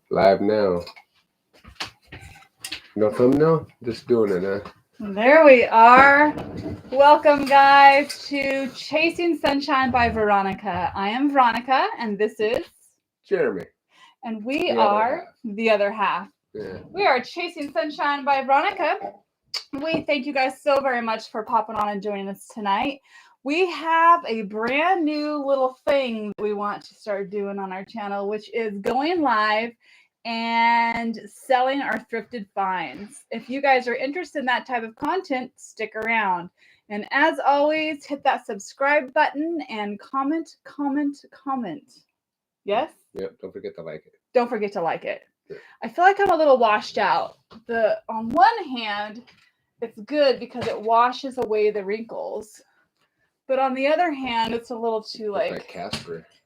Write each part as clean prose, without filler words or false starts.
Live now. No thumbnail? Just doing it, huh? There we are. Welcome, guys, to Chasing Sunshine by Veronica. I am Veronica, and this is Jeremy. And we The are the other half. Yeah. We are Chasing Sunshine by Veronica. We thank you guys so very much for popping on and joining us tonight. We have a brand new little thing that we want to start doing on our channel, which is going live and selling our thrifted finds. If you guys are interested in that type of content, stick around. And as always, hit that subscribe button and comment. Yes? Yep, don't forget to like it. Don't forget to like it. Yeah. I feel like I'm a little washed out. On one hand, it's good because it washes away the wrinkles. But on the other hand, it's a little too like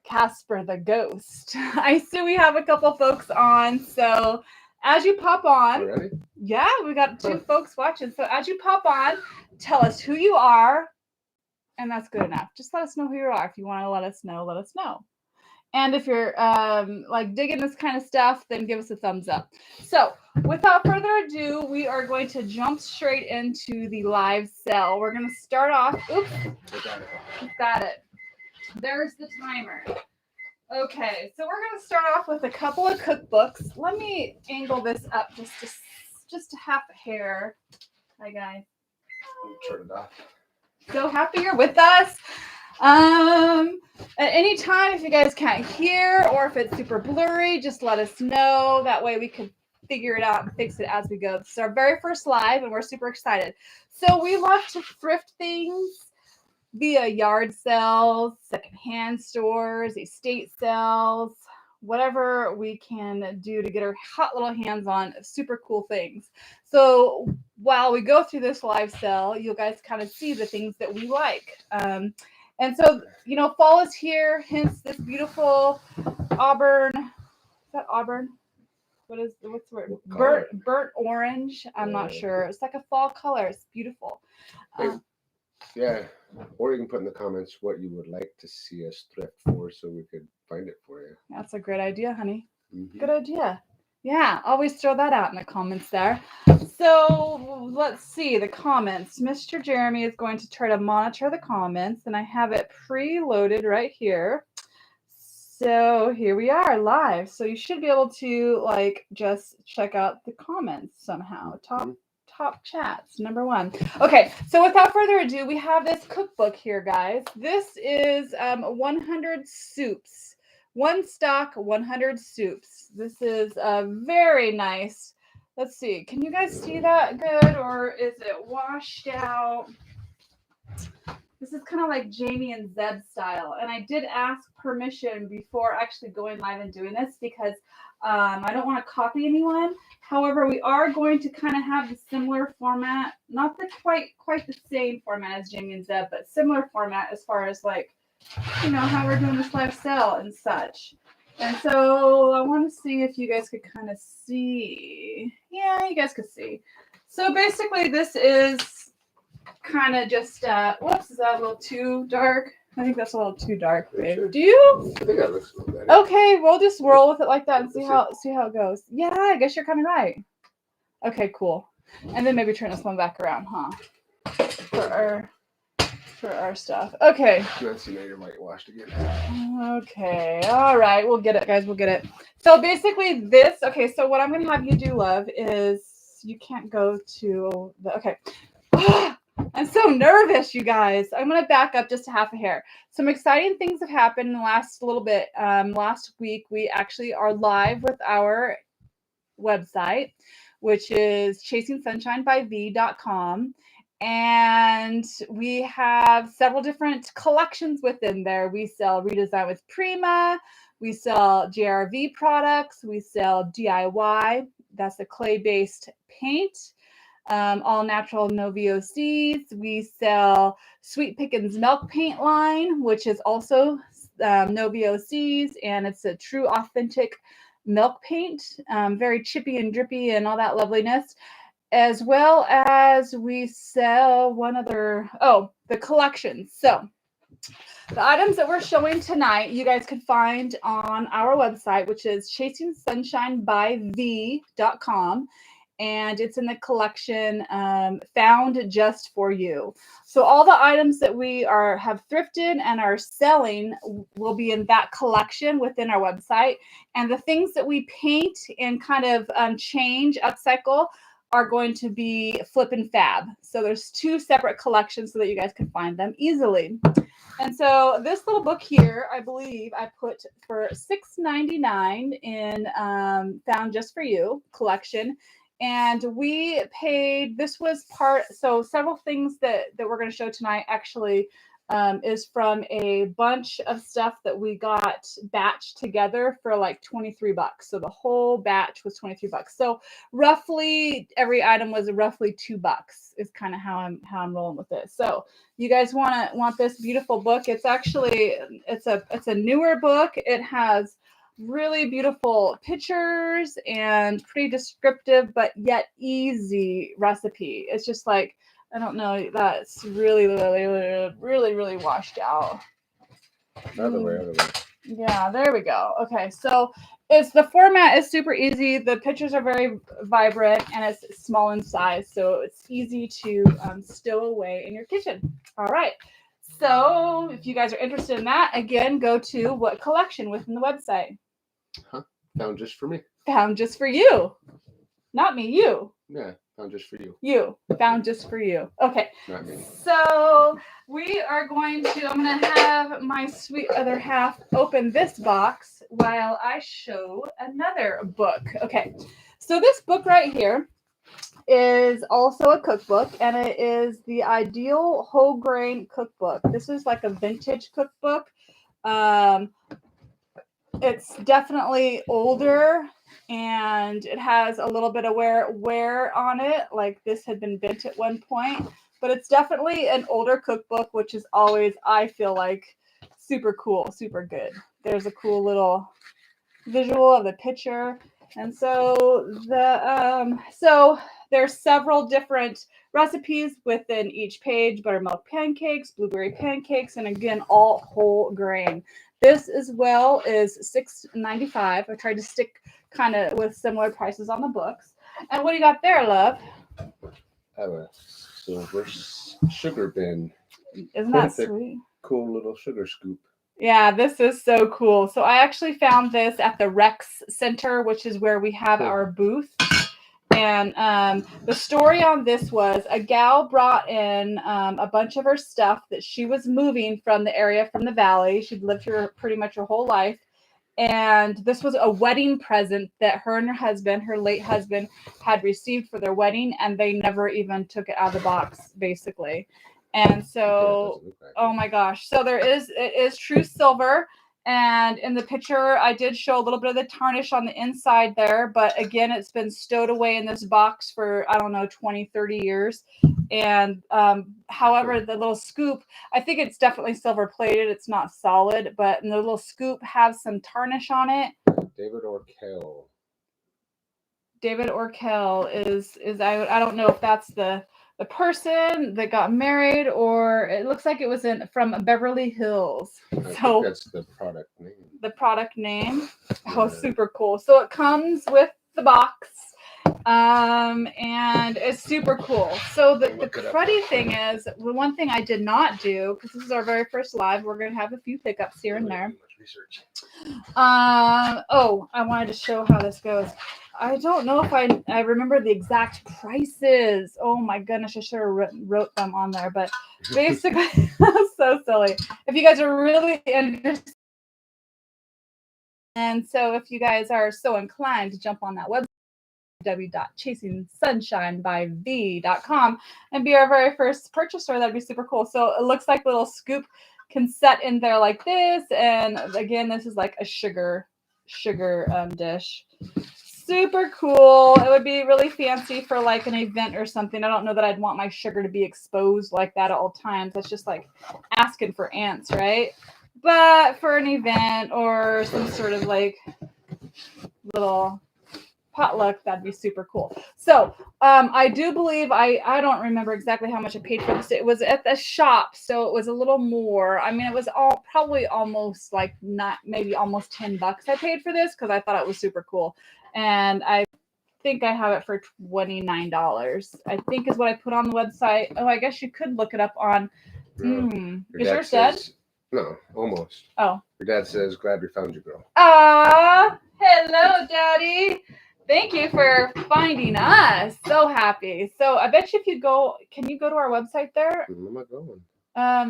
Casper the ghost. I see we have a couple folks on. So as you pop on, ready? Yeah, we got two folks watching. So as you pop on, tell us who you are. And that's good enough. Just let us know who you are. If you want to let us know, let us know. And if you're like digging this kind of stuff, then give us a thumbs up. So without further ado, we are going to jump straight into the live sell. We're going to start off. Oops. Got it. There's the timer. Okay, so we're going to start off with a couple of cookbooks. Let me angle this up just a half a hair. Hi, guys. Turn it off. So happy you're with us. At any time, if you guys can't hear or if it's super blurry, just let us know. That way we can figure it out and fix it as we go. This is our very first live and we're super excited. So we love to thrift things via yard sales, secondhand stores, estate sales, whatever we can do to get our hot little hands on super cool things. So while we go through this live sale, you guys kind of see the things that we like. And so, fall is here, hence this beautiful auburn. Is that auburn? What's the word? Burnt orange. I'm not sure. It's like a fall color. It's beautiful. Yeah. Or you can put in the comments what you would like to see us thrift for so we could find it for you. That's a great idea, honey. Mm-hmm. Good idea. Yeah, always throw that out in the comments there. So let's see the comments. Mr. Jeremy is going to try to monitor the comments, and I have it preloaded right here. So here we are live. So you should be able to just check out the comments somehow. Top chats, number one. Okay, so without further ado, we have this cookbook here, guys. This is 100 soups. One stock, 100 soups. This is very nice. Let's see. Can you guys see that good, or is it washed out? This is kind of like Jamie and Zeb style. And I did ask permission before actually going live and doing this because I don't want to copy anyone. However, we are going to kind of have the similar format, not the quite the same format as Jamie and Zeb, but similar format as far as how we're doing this live sale and such. And so I want to see if you guys could kind of see. Yeah, you guys could see. So basically this is kind of just, whoops, is that a little too dark? I think that's a little too dark, babe. Sure. Do you? I think that looks a little better. Okay, we'll just roll with it like that and see how it goes. Yeah, I guess you're kind of right. Okay, cool. And then maybe turn this one back around, huh? For our stuff. Okay. Let's see, now you're whitewashed again. Okay. All right. We'll get it, guys. We'll get it. So basically this, okay, so what I'm going to have you do, love, is you can't go to the, okay. I'm so nervous, you guys. I'm going to back up just a half a hair. Some exciting things have happened in the last little bit. Last week, we actually are live with our website, which is chasingsunshinebyv.com. And we have several different collections within there. We sell Redesign with Prima. We sell JRV products. We sell DIY. That's a clay-based paint. All natural no VOCs. We sell Sweet Pickins milk paint line, which is also no VOCs, and it's a true authentic milk paint, very chippy and drippy and all that loveliness. As well as we sell the collections. So The items that we're showing tonight, you guys can find on our website, which is chasingsunshinebyv.com. And it's in the collection Found Just for You. So all the items that we have thrifted and are selling will be in that collection within our website. And the things that we paint and kind of change, upcycle, are going to be Flippin' Fab. So there's 2 separate collections so that you guys can find them easily. And so this little book here, I believe I put for $6.99 in Found Just for You collection. And we paid, this was part, so several things that we're going to show tonight actually is from a bunch of stuff that we got batched together for like $23. So the whole batch was $23. So roughly every item was roughly $2 is kind of how I'm rolling with this. So you guys want this beautiful book. It's actually, it's a newer book. It has really beautiful pictures and pretty descriptive, but yet easy recipe. It's just like, I don't know, that's really washed out. Other way. Yeah, there we go. Okay, so the format is super easy. The pictures are very vibrant and it's small in size, so it's easy to stow away in your kitchen. All right. So if you guys are interested in that, again, go to what collection within the website? Found Just for Me. Found Just for You. Not me, you. Yeah, Found Just for You. You. Found Just for You. Okay. Not me. So we are going to, I'm going to have my sweet other half open this box while I show another book. Okay. So this book right here is also a cookbook, and it is the Ideal Whole Grain Cookbook. This is like a vintage cookbook. It's definitely older, and it has a little bit of wear on it. Like this had been bent at one point, but it's definitely an older cookbook, which is always, I feel like, super cool, super good. There's a cool little visual of the picture. And so there's several different recipes within each page: buttermilk pancakes, blueberry pancakes, and again, all whole grain. This as well is $6.95. I tried to stick kind of with similar prices on the books. And what do you got there, love? I have a silver sugar bin. Isn't that sweet? Cool little sugar scoop. Yeah, this is so cool. So I actually found this at the Rex Center, which is where we have our booth. And the story on this was a gal brought in a bunch of her stuff that she was moving from the area, from the valley. She'd lived here pretty much her whole life. And this was a wedding present that her and her husband, her late husband, had received for their wedding. And they never even took it out of the box, basically. And so, oh my gosh. So it is true silver. And in the picture, I did show a little bit of the tarnish on the inside there. But again, it's been stowed away in this box for, I don't know, 20, 30 years. And however, the little scoop, I think it's definitely silver plated. It's not solid, but the little scoop has some tarnish on it. David Orkel is I don't know if that's the person that got married, or it looks like it was from Beverly Hills. I think that's the product name. The product name. Oh, super cool. So it comes with the box. And it's super cool. So the cruddy thing is, the one thing I did not do, because this is our very first live, we're going to have a few pickups here and there. I wanted to show how this goes. I don't know if I remember the exact prices. Oh my goodness, I should have wrote them on there. But basically, so silly. If you guys are really interested, and so if you guys are so inclined to jump on that website, www.chasingsunshinebyv.com, and be our very first purchaser, that'd be super cool. So it looks like a little scoop can set in there like this, and again, this is like a sugar dish. Super cool. It would be really fancy for like an event or something. I don't know that I'd want my sugar to be exposed like that at all times. That's just like asking for ants, right? But for an event or some sort of like little potluck, that'd be super cool. So I do believe I don't remember exactly how much I paid for this. It was at the shop, so it was a little more. I mean, it was all probably almost like not maybe almost $10 I paid for this because I thought it was super cool. And I think I have it for $29. I think is what I put on the website. Oh, I guess you could look it up on. No. Is yours dead? No, almost. Oh. Your dad says, "Glad we found you, girl." Ah, hello, Daddy. Thank you for finding us. So happy. So I bet you if you go, can you go to our website there? Where am I going?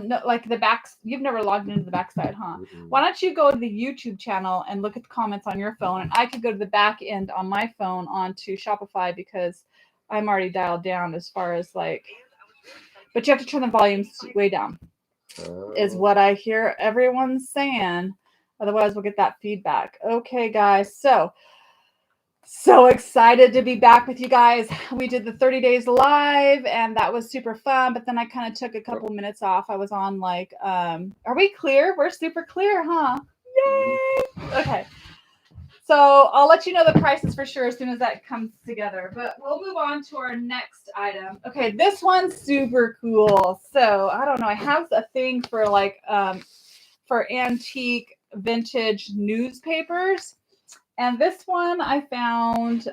No, like the back. You've never logged into the backside, huh? Mm-mm. Why don't you go to the YouTube channel and look at the comments on your phone, and I could go to the back end on my phone onto Shopify because I'm already dialed down as far as like. But you have to turn the volume way down. Is what I hear everyone saying. Otherwise, we'll get that feedback. Okay, guys. So excited to be back with you guys. We did the 30 days live and that was super fun. But then I kind of took a couple minutes off. I was on like, are we clear? We're super clear, huh? Yay! Okay. So I'll let you know the prices for sure as soon as that comes together. But we'll move on to our next item. Okay, this one's super cool. So I don't know. I have a thing for like for antique vintage newspapers. And this one I found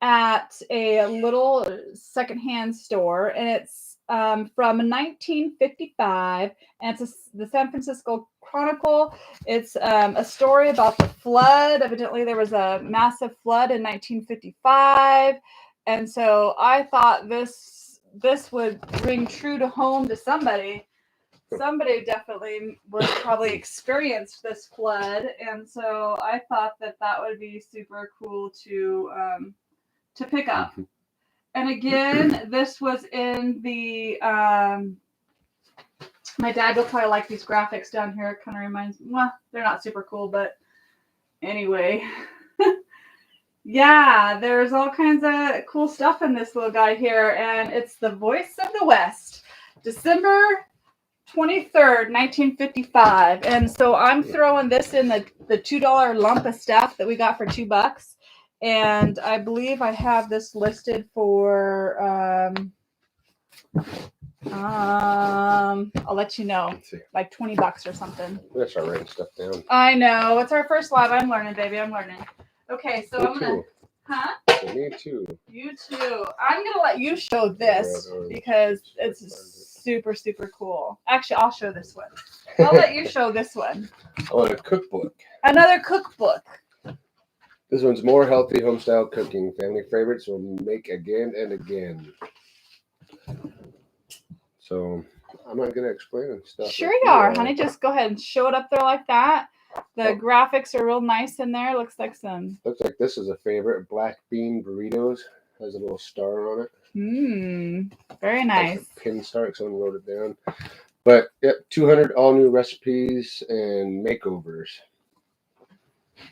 at a little secondhand store, and it's from 1955, and it's the San Francisco Chronicle. It's a story about the flood. Evidently, there was a massive flood in 1955, and so I thought this would ring true to home to somebody. Somebody definitely was probably experienced this flood, and so I thought that would be super cool to pick up. And again, this was in the my dad will probably like these graphics down here. It kind of reminds me, well, they're not super cool, but anyway. Yeah, there's all kinds of cool stuff in this little guy here, and it's the Voice of the West, December 23rd, 1955. And so I'm throwing this in the $2 lump of stuff that we got for $2. And I believe I have this listed for I'll let you know, like $20 or something. Let's start writing stuff down. I know. It's our first live. I'm learning, baby. I'm learning. Okay, so I'm gonna Me too. You too. I'm gonna let you show this because it's super, super cool. Actually, I'll show this one. I'll let you show this one. Oh, a cookbook. Another cookbook. This one's more healthy home-style cooking. Family favorites will make again and again. So I'm not going to explain stuff. Sure you are, honey. Just go ahead and show it up there like that. The graphics are real nice in there. Looks like this is a favorite. Black bean burritos. Has a little star on it. Very nice. Like a pin star. Someone wrote it down. But yep, 200 all new recipes and makeovers.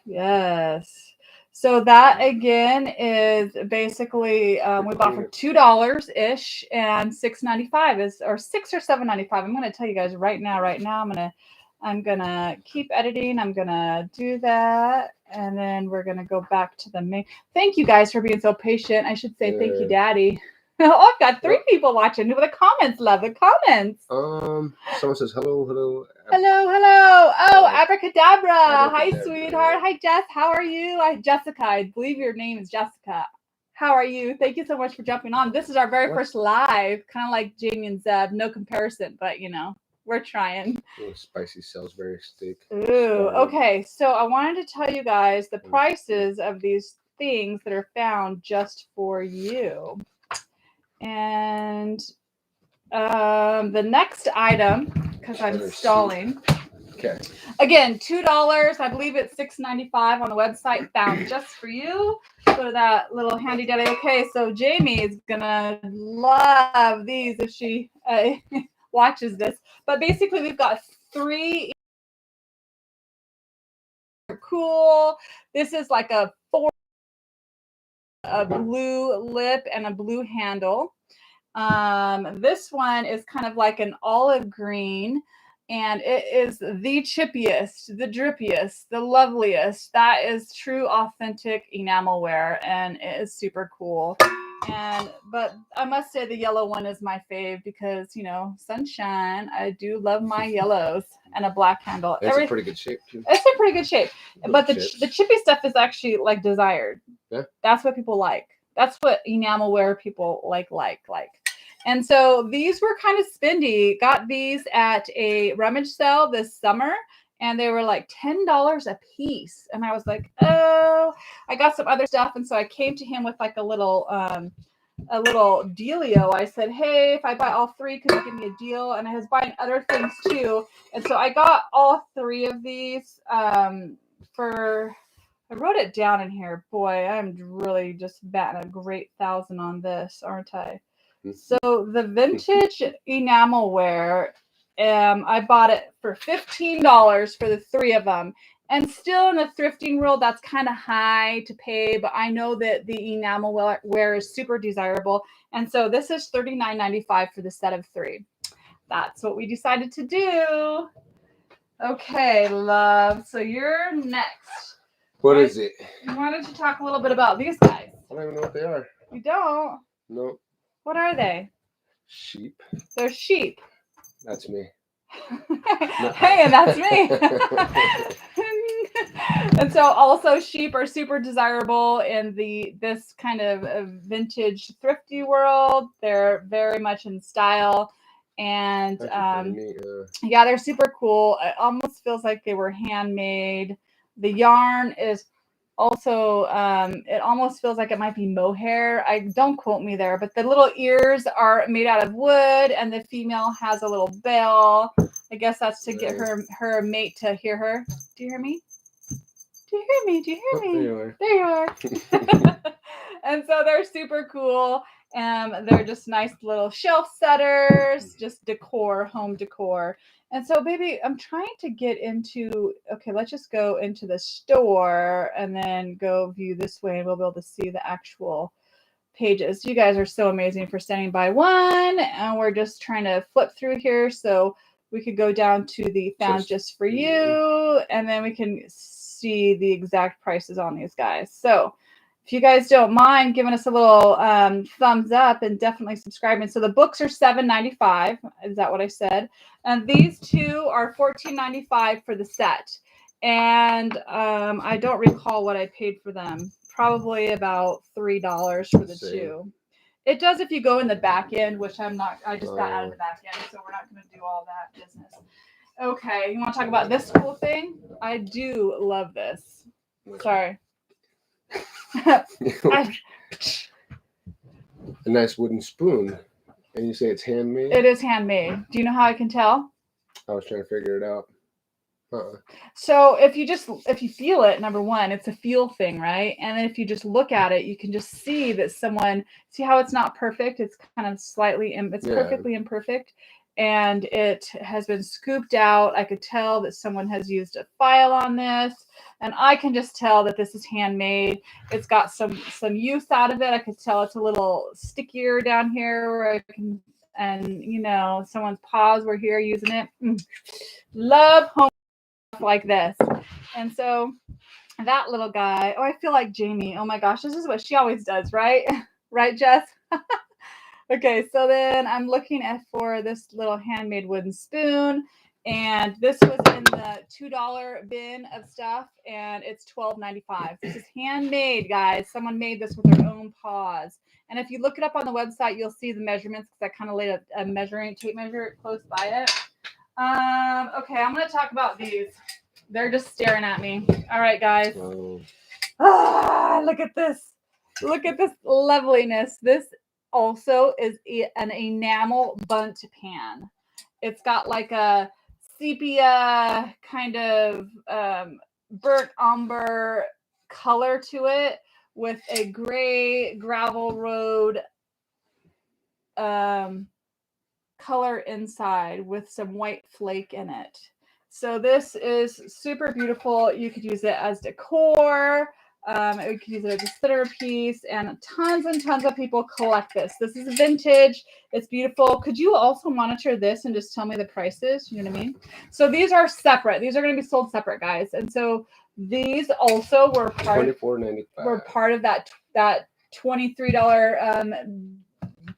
Yes. So that again is basically we bought for $2 ish, and $6.95 is or $6 or $7.95. I'm going to tell you guys right now. I'm gonna keep editing. I'm gonna do that, and then we're gonna go back to the main. Thank you guys for being so patient. I should say thank you, Daddy. Oh, I've got 3 people watching. With the comments, love the comments. Someone says hello. Hello. Oh, abracadabra. Hi, sweetheart. Hi, Jess. How are you? Jessica. I believe your name is Jessica. How are you? Thank you so much for jumping on. This is our very first live, kind of like Jamie and Zeb. No comparison, but we're trying. Spicy Salisbury steak. Ooh, okay. So I wanted to tell you guys the prices of these things that are found just for you. And the next item, because I'm stalling. Okay. Again, $2. I believe it's $6.95 on the website, found just for you. Go to that little handy daddy. Okay, so Jamie is gonna love these if she watches this. But basically, we've got 3. Cool. This is like a blue lip and a blue handle. This one is kind of like an olive green. And it is the chippiest, the drippiest, the loveliest. That is true, authentic enamelware, and it is super cool. But I must say the yellow one is my fave because, you know, sunshine. I do love my yellows and a black handle. It's a pretty good shape too. It's in pretty good shape. But the Chips. the chippy stuff is actually like desired. Yeah. That's what people like. That's what enamelware people like. And so these were kind of spendy. Got these at a rummage sale this summer, and they were like $10 a piece. And I was like, oh, I got some other stuff. And so I came to him with like a little dealio. I said, hey, if I buy all three, could you give me a deal? And I was buying other things too. And so I got all three of these for, I wrote it down in here. Boy, I'm really just batting a great 1,000 on this, aren't I? So the vintage enamelware, I bought it for $15 for the three of them. And still in the thrifting world, that's kind of high to pay, but I know that the enamelware is super desirable. And so this is $39.95 for the set of three. That's what we decided to do. Okay, love. So you're next. What is it? Why don't you talk a little bit about these guys? I don't even know what they are. You don't? No. What are they? Sheep. They're sheep. That's me. Hey, and that's me. And so also sheep are super desirable in this kind of vintage thrifty world. They're very much in style. And neat, yeah, they're super cool. It almost feels like they were handmade. The yarn is also it almost feels like it might be mohair. I don't quote me there, but the little ears are made out of wood, and the female has a little bell. I guess that's to get her mate to hear her. Do you hear me? Do you hear me? Do you hear me? There you are. There you are. And so they're super cool. They're just nice little shelf setters, just decor, home decor. And so, baby, I'm trying to get into, okay, let's just go into the store and then go view this way, and we'll be able to see the actual pages. You guys are so amazing for standing by one. And we're just trying to flip through here so we could go down to the found just for you, and then we can see the exact prices on these guys. So if you guys don't mind giving us a little thumbs up and definitely subscribing. So the books are $7.95. Is that what I said? And these two are $14.95 for the set. And I don't recall what I paid for them. Probably about $3 for the two. It does if you go in the back end, which I'm not. I just got out of the back end, so we're not going to do all that business. Okay, you want to talk about this cool thing? I do love this. Sorry. A nice wooden spoon. And you say it's handmade? It is handmade. Do you know how I can tell? I was trying to figure it out. So if you feel it, number one, it's a feel thing, right? And then if you just look at it, you can just see that see how it's not perfect. It's kind of perfectly imperfect. And it has been scooped out. I could tell that someone has used a file on this, and I can just tell that this is handmade. It's got some use out of it. I could tell it's a little stickier down here where I can, and you know, someone's paws were here using it. Love home like this. And so that little guy, I feel like Jamie. Oh my gosh, this is what she always does, right? Right, Jess? Okay, so then I'm looking for this little handmade wooden spoon, and this was in the $2 bin of stuff, and it's $12.95. This is handmade, guys. Someone made this with their own paws. And if you look it up on the website, you'll see the measurements, because I kind of laid a tape measure close by it. Okay, I'm going to talk about these. They're just staring at me. All right, guys. Look at this. Look at this loveliness. This also is an enamel bundt pan. It's got like a sepia kind of burnt umber color to it with a gray gravel road color inside with some white flake in it. So this is super beautiful. You could use it as decor. We could use it as a centerpiece, and tons of people collect this. This is vintage. It's beautiful. Could you also monitor this and just tell me the prices? You know what I mean? So these are separate. These are going to be sold separate, guys. And so these also were part of that $23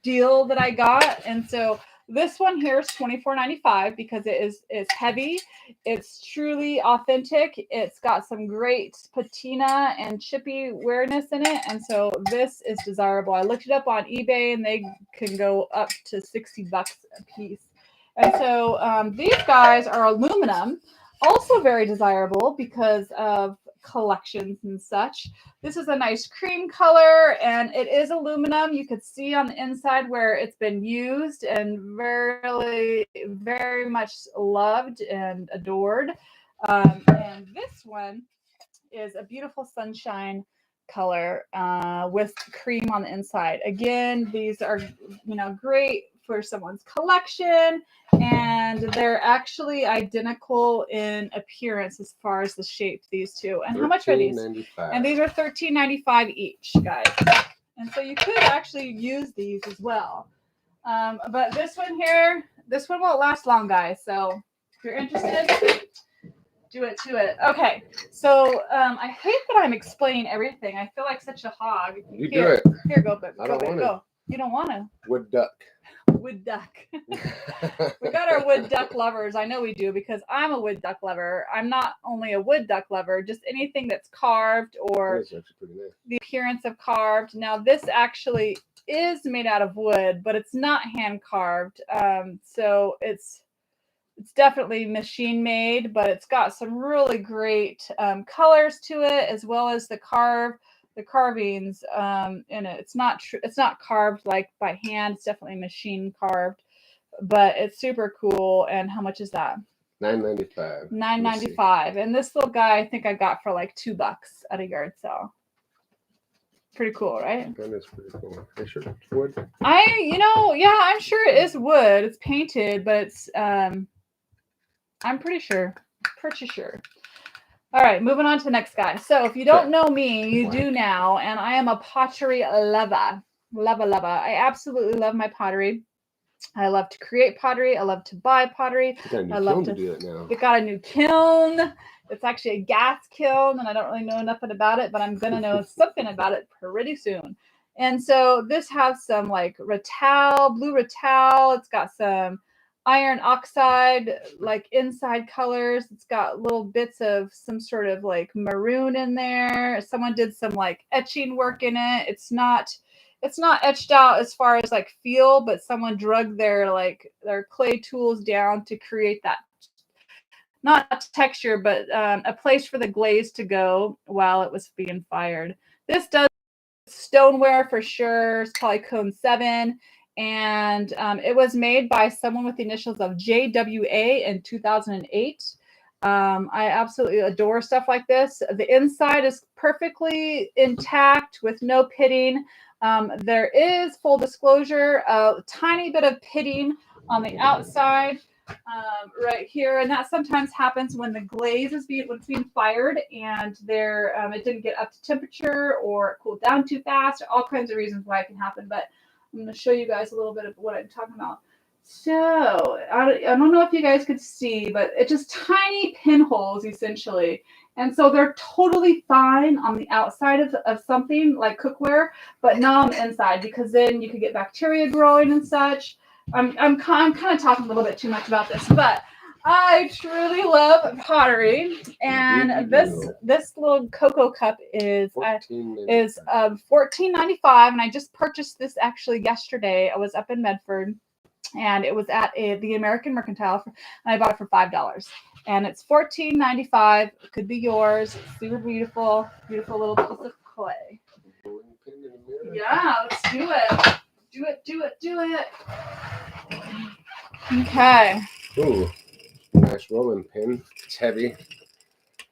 deal that I got. And so this one here is $24.95 because it's heavy. It's truly authentic. It's got some great patina and chippy wearness in it. And so this is desirable. I looked it up on eBay and they can go up to $60 a piece. And so these guys are aluminum, also very desirable because of collections and such. This is a nice cream color and it is aluminum. You could see on the inside where it's been used and very much loved and adored. And this one is a beautiful sunshine color with cream on the inside. Again, these are, great for someone's collection, and they're actually identical in appearance as far as the shape, these two. And how much are these? And these are $13.95 each, guys. And so you could actually use these as well. But this one here, this one won't last long, guys. So if you're interested, do it to it. Okay. So I hate that I'm explaining everything. I feel like such a hog. You do it. Here, go, but I don't want to. You don't want to. Wood duck. Wood duck. We got our wood duck lovers. I know we do because I'm a wood duck lover. I'm not only a wood duck lover, just anything that's carved or That's actually pretty nice. The appearance of carved. Now this actually is made out of wood, but it's not hand carved. So it's definitely machine made, but it's got some really great colors to it, as well as the carvings in it. It's not carved like by hand. It's definitely machine carved, but it's super cool. And how much is that? $9.95. $9.95. And this little guy, I think I got for like $2 at a yard sale. Pretty cool, right? That is pretty cool. Are you sure it's wood? I'm sure it is wood. It's painted, but it's I'm pretty sure. All right, moving on to the next guy. So if you don't know me, you do now, and I am a pottery lover. I absolutely love my pottery. I love to create pottery. I love to buy pottery. I love to do it now. We got a new kiln. It's actually a gas kiln, and I don't really know nothing about it, but I'm gonna know something about it pretty soon. And so this has some like blue rattal. It's got some iron oxide, like inside colors. It's got little bits of some sort of like maroon in there. Someone did some like etching work in it. It's not etched out as far as like feel, but someone drug their clay tools down to create that, not texture, but a place for the glaze to go while it was being fired. This does stoneware for sure. It's probably cone 7. And it was made by someone with the initials of JWA in 2008. I absolutely adore stuff like this. The inside is perfectly intact with no pitting. There is, full disclosure, a tiny bit of pitting on the outside right here. And that sometimes happens when the glaze is being fired and it didn't get up to temperature or it cooled down too fast. All kinds of reasons why it can happen. But I'm going to show you guys a little bit of what I'm talking about. So I don't know if you guys could see, but it's just tiny pinholes essentially. And so they're totally fine on the outside of something like cookware, but not on the inside, because then you could get bacteria growing and such. I'm kind of talking a little bit too much about this, but I truly love pottery, and this little cocoa cup is $14.95, and I just purchased this actually yesterday. I was up in Medford, and it was at the American Mercantile, and I bought it for $5, and it's $14.95. It could be yours. It's super beautiful little piece of clay. Yeah, let's do it. Do it. Okay. Ooh. Nice rolling pin. It's heavy.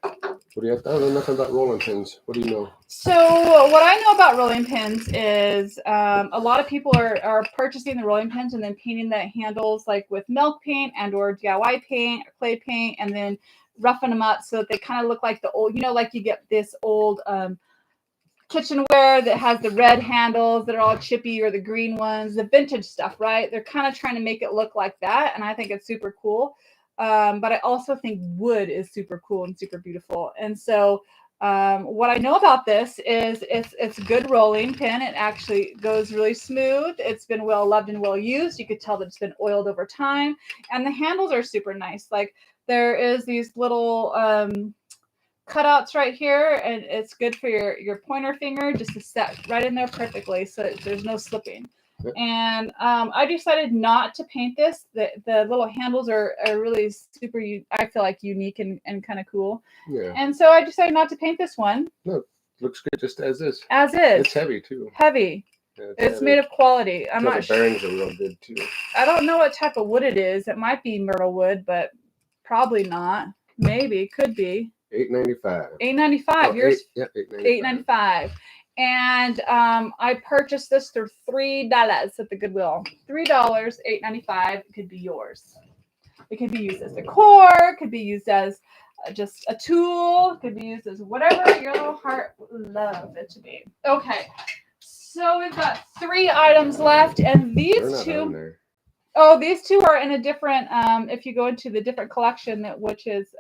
What do you have? I don't know nothing about rolling pins. What do you know? So what I know about rolling pins is a lot of people are purchasing the rolling pins and then painting the handles like with milk paint and or DIY paint or clay paint, and then roughing them up so that they kind of look like the old, like you get this old kitchenware that has the red handles that are all chippy, or the green ones, the vintage stuff, right? They're kind of trying to make it look like that, and I think it's super cool. But I also think wood is super cool and super beautiful. And so what I know about this is it's a good rolling pin. It actually goes really smooth. It's been well loved and well used. You could tell that it's been oiled over time, and the handles are super nice. Like there is these little cutouts right here, and it's good for your pointer finger just to set right in there perfectly, so there's no slipping. And I decided not to paint this. The little handles are really super, I feel like, unique and kind of cool. Yeah. And so I decided not to paint this one. No, looks good just as is. As is. It's heavy too. Heavy. Yeah, it's heavy. Made of quality. I'm not sure. The bearings are real good too. I don't know what type of wood it is. It might be myrtle wood, but probably not. Maybe. Could be. $8.95. $8.95. Yours? Yeah, $8.95. And I purchased this for $3 at the Goodwill. $3, $8.95. It could be yours. It could be used as decor. Could be used as just a tool. Could be used as whatever your little heart would love it to be. Okay. So we've got 3 items left, and these two. Oh, these two are in a different. If you go into the different collection, which is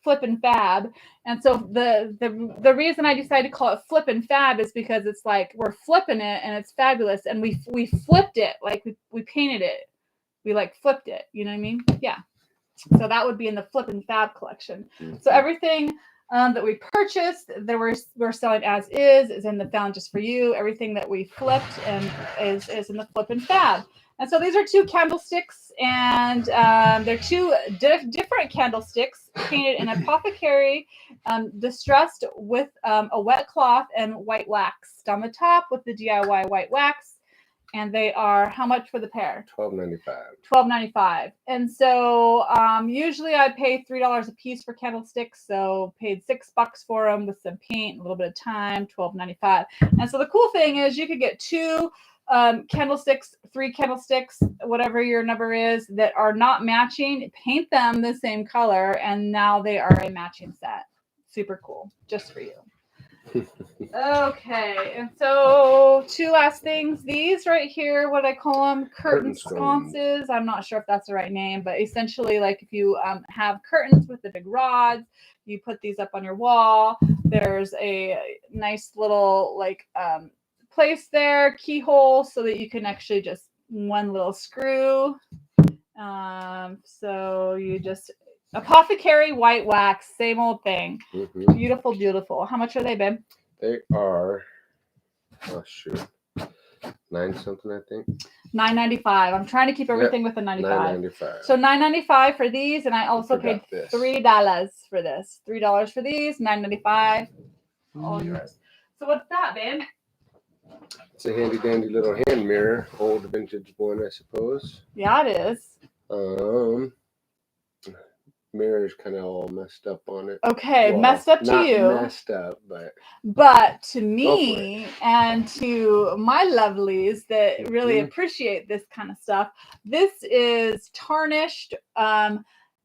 Flippin' Fab. And so the reason I decided to call it Flippin' Fab is because it's like we're flipping it and it's fabulous, and we flipped it, like we painted it, we like flipped it, you know what I mean? Yeah. So that would be in the Flippin' Fab collection. So everything that we purchased that we're selling as is in the Found Just For You. Everything that we flipped and is in the Flippin' Fab. And so these are 2 candlesticks, and they're 2 different candlesticks painted in apothecary, distressed with a wet cloth and white waxed on the top with the DIY white wax. And they are how much for the pair? $12.95. $12.95. And so usually I pay $3 a piece for candlesticks, so paid $6 for them with some paint, a little bit of time, $12.95. And so the cool thing is you could get 2 candlesticks, 3 candlesticks, whatever your number is, that are not matching, paint them the same color, and now they are a matching set. Super cool, just for you. Okay, and so 2 last things. These right here, what do I call them? Curtain sconces. I'm not sure if that's the right name, but essentially, like if you have curtains with the big rods, you put these up on your wall. There's a nice little like place there, keyhole, so that you can actually just one little screw. So you just apothecary white wax, same old thing. Beautiful, beautiful. How much are they, babe? They are, oh shoot, 9 something, I think. $9.95. I'm trying to keep everything with the 95. $9.95. So $9.95 for these, and I also paid $3 for this. $3 for these, $9.95. All yours. So what's that, babe? It's a handy dandy little hand mirror, old vintage one, I suppose. Yeah, it is. Mirror's kind of all messed up on it. Okay, well, messed up to you. Not messed up, but to me and to my lovelies that really appreciate this kind of stuff, this is tarnished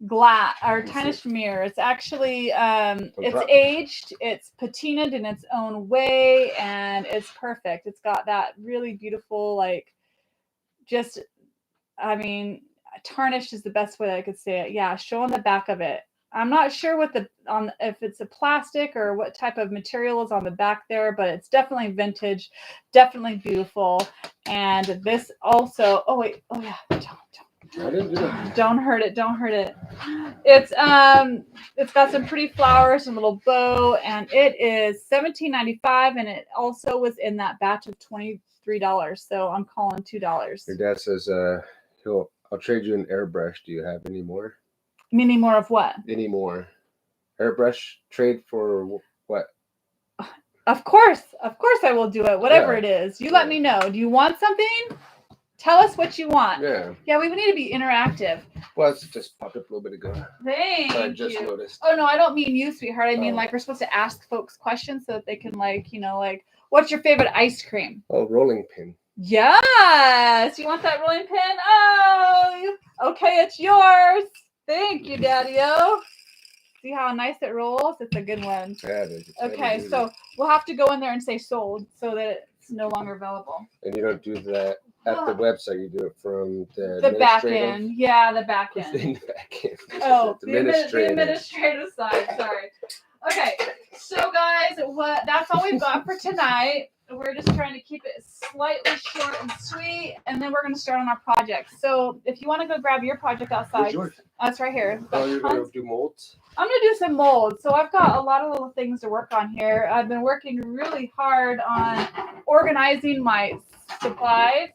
glass or tarnished mirror. It's actually it's aged, it's patinaed in its own way, and it's perfect. It's got that really beautiful, like, just, I mean, tarnished is the best way that I could say it. Yeah, show on the back of it. I'm not sure what if it's a plastic or what type of material is on the back there, but it's definitely vintage, definitely beautiful. And this also, oh wait, oh yeah, don't hurt it, don't hurt it. It's got some pretty flowers and a little bow, and it is $17.95, and it also was in that batch of $23. So I'm calling $2. Your dad says I'll trade you an airbrush. Do you have any more? Any more of what? Any more. Airbrush trade for what? Of course I will do it. Whatever it is. You let me know. Do you want something? Tell us what you want. Yeah, we need to be interactive. Well, it's just popped up a little bit ago. Thank you. I just noticed. Oh, no, I don't mean you, sweetheart. I mean, like, we're supposed to ask folks questions so that they can, like, you know, like, what's your favorite ice cream? Oh, rolling pin. Yes. You want that rolling pin? Oh, okay, it's yours. Thank you, Daddy-O. See how nice it rolls? It's a good one. Yeah, it is. It's heavy Okay, duty. so we'll have to go in there and say sold so that it's no longer available. And you don't do that at the website. You do it from The back end. Yeah, the back In end. the back end. Oh, the the administrative side. Sorry. Okay, so guys, that's all we've got for tonight. We're just trying to keep it slightly short and sweet, and then we're going to start on our project. So if you want to go grab your project outside, Where's yours? that's right here. Oh, you're going to do molds? I'm going to do some molds. So I've got a lot of little things to work on here. I've been working really hard on organizing my supplies.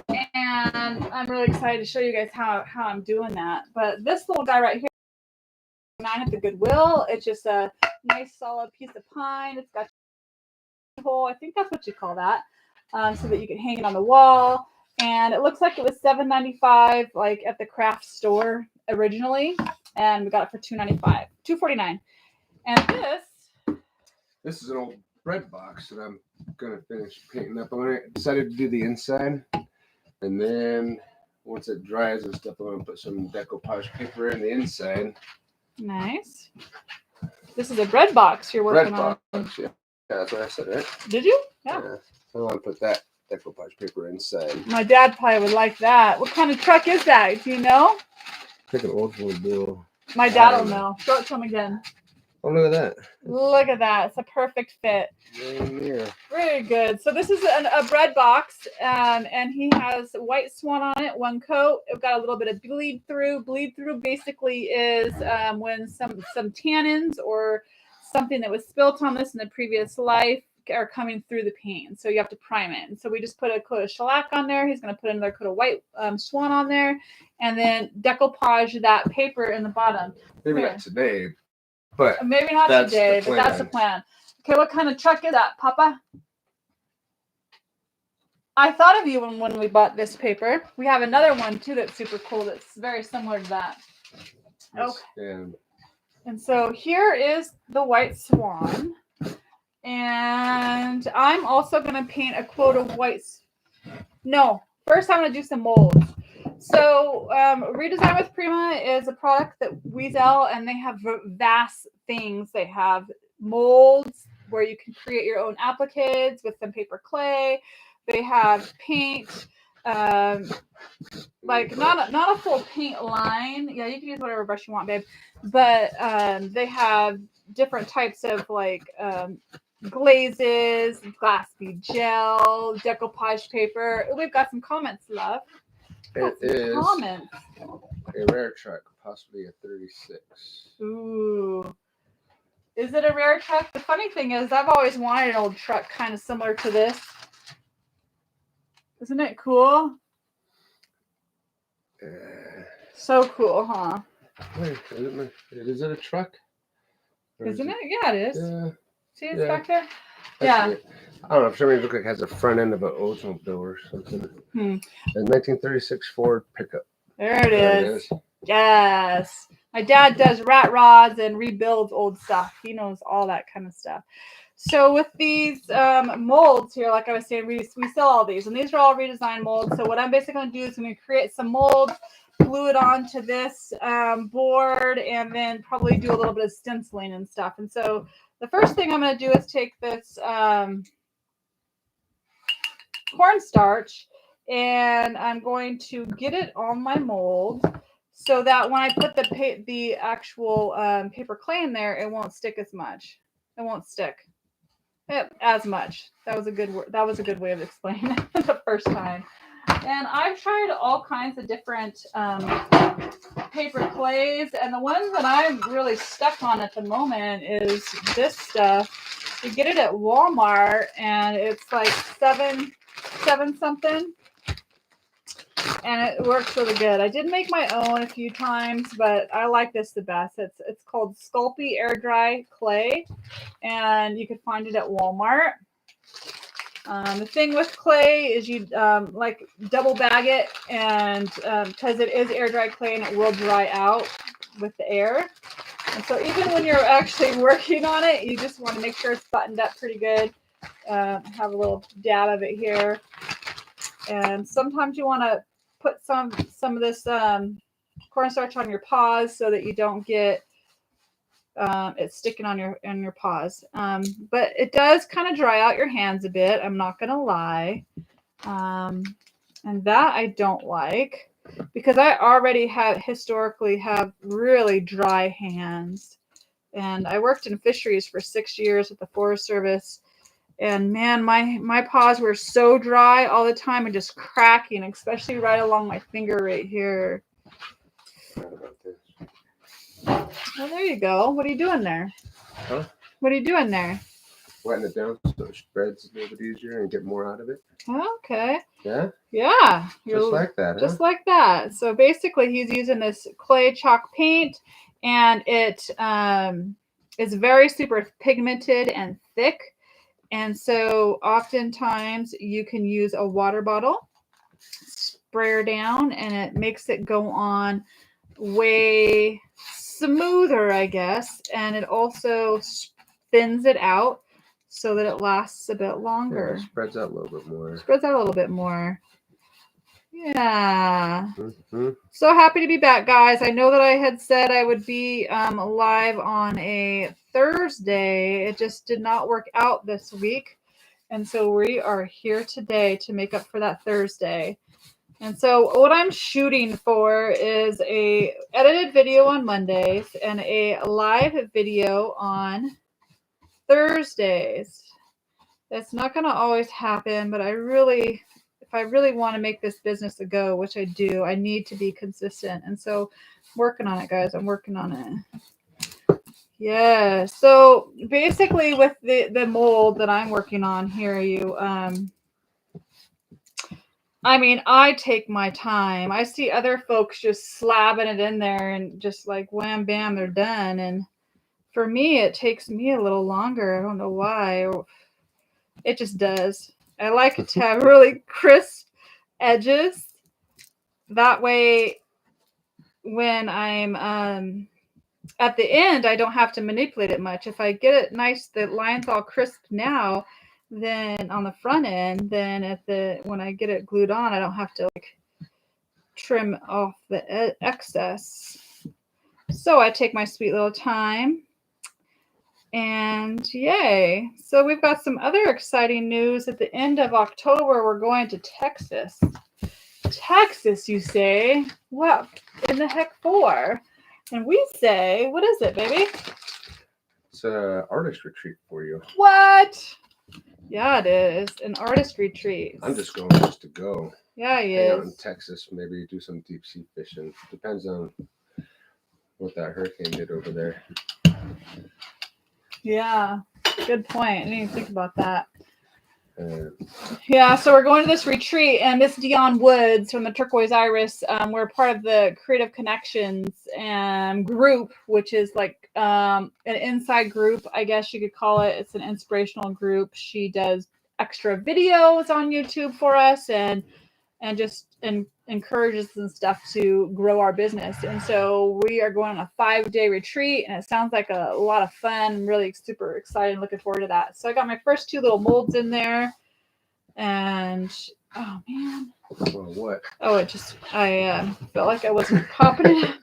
And I'm really excited to show you guys how I'm doing that. But this little guy right here, mine at the Goodwill, it's just a nice solid piece of pine. It's got a hole, I think that's what you call that, so that you can hang it on the wall. And it looks like it was $7.95 like at the craft store originally, and we got it for $2.95, $2.49. And this is an old bread box that I'm gonna finish painting up. I decided to do the inside, and then once it dries and stuff, I'm gonna put some decoupage paper in the inside. Nice. This is a bread box you're working on. Bread box, yeah. Yeah, that's what I said, right? Did you? Yeah. I want to put that decoupage paper inside. My dad probably would like that. What kind of truck is that? Do you know? I think an old school bill. My dad will know. Show it to him again. Oh, look at that. Look at that. It's a perfect fit. Very good. So this is a bread box, and he has white swan on it, one coat. It's got a little bit of bleed through. Bleed through basically is when some tannins or something that was spilt on this in the previous life are coming through the paint. So you have to prime it. And so we just put a coat of shellac on there. He's going to put another coat of white swan on there, and then decoupage that paper in the bottom. Maybe not today. But maybe not today, but that's the plan. Okay, what kind of truck is that, Papa? I thought of you when we bought this paper. We have another one too that's super cool that's very similar to that. Okay. And so here is the white swan. And I'm also going to paint a quote of whites. No, first I'm going to do some molds. So Redesign with Prima is a product that we sell, and they have vast things. They have molds where you can create your own appliques with some paper clay. They have paint, like not a full paint line. Yeah, you can use whatever brush you want, babe. But they have different types of like glazes, glass bead gel, decoupage paper. We've got some comments, love. It is comments. A rare truck, possibly a 36. Ooh. Is it a rare truck? The funny thing is, I've always wanted an old truck kind of similar to this. Isn't it cool? So cool, huh? Wait, is it a truck? Isn't it? Yeah, it is. Yeah. See, it's back there? Yeah. I don't know. For some reason, it looks like it has a front end of an Oldsmobile or something. A 1936 Ford pickup. There it is. Yes. My dad does rat rods and rebuilds old stuff. He knows all that kind of stuff. So with these molds here, like I was saying, we sell all these. And these are all redesigned molds. So what I'm basically going to do is I'm going to create some molds, glue it onto this board, and then probably do a little bit of stenciling and stuff. And so the first thing I'm going to do is take this cornstarch, and I'm going to get it on my mold so that when I put the actual paper clay in there, it won't stick as much. It won't stick as much. That was a good word. That was a good way of explaining it the first time. And I've tried all kinds of different paper clays, and the one that I'm really stuck on at the moment is this stuff. You get it at Walmart, and it's like seven something, and it works really good. I did make my own a few times, but I like this the best. It's called Sculpey Air Dry Clay, and you can find it at Walmart. The thing with clay is you like double bag it, and because it is air dry clay and it will dry out with the air. And so even when you're actually working on it, you just want to make sure it's buttoned up pretty good. Have a little dab of it here. And sometimes you want to put some of this cornstarch on your paws so that you don't get it sticking on your paws. But it does kind of dry out your hands a bit. I'm not gonna lie, and that I don't like because I already historically have really dry hands, and I worked in fisheries for 6 years with the Forest Service. And man, my paws were so dry all the time and just cracking, especially right along my finger right here. Well, there you go. What are you doing there? Huh? What are you doing there? Wetting it down so it spreads a little bit easier and get more out of it. Okay. Yeah? Yeah. Just like that, Just like that. So basically he's using this clay chalk paint, and it is very super pigmented and thick. And so oftentimes you can use a water bottle, spray her down, and it makes it go on way smoother, I guess. And it also thins it out so that it lasts a bit longer. Yeah, it spreads out a little bit more. Spreads out a little bit more. Yeah. Mm-hmm. So happy to be back, guys. I know that I had said I would be live on a Thursday. It just did not work out this week. And so we are here today to make up for that Thursday. And so what I'm shooting for is a edited video on Mondays and a live video on Thursdays. That's not going to always happen, but if I really want to make this business a go, which I do, I need to be consistent. And so I'm working on it, guys. I'm working on it. Yeah. So basically with the mold that I'm working on here, I take my time. I see other folks just slapping it in there and just like wham, bam, they're done. And for me, it takes me a little longer. I don't know why. It just does. I like it to have really crisp edges. That way, when I'm at the end, I don't have to manipulate it much. If I get it nice, the line's all crisp now, then on the front end, then when I get it glued on, I don't have to like trim off the excess. So I take my sweet little time. And yay. So we've got some other exciting news. At the end of October, we're going to Texas. Texas, you say? What in the heck for? And we say, what is it, baby? It's an artist retreat for you. What? Yeah, it is. An artist retreat. I'm just going just to go. Yeah, he Hang out in is. Texas, maybe do some deep sea fishing. Depends on what that hurricane did over there. Yeah, good point. I didn't even think about that. Yeah, so we're going to this retreat, and Miss Dion Woods from the Turquoise Iris, we're part of the Creative Connections group, which is like an inside group, I guess you could call it. It's an inspirational group. She does extra videos on YouTube for us and just encourages and stuff to grow our business. And so we are going on a 5-day retreat, and it sounds like a lot of fun. I'm really super excited and looking forward to that. So I got my first 2 little molds in there, and oh man. Well, what? Oh, I felt like I wasn't popping it.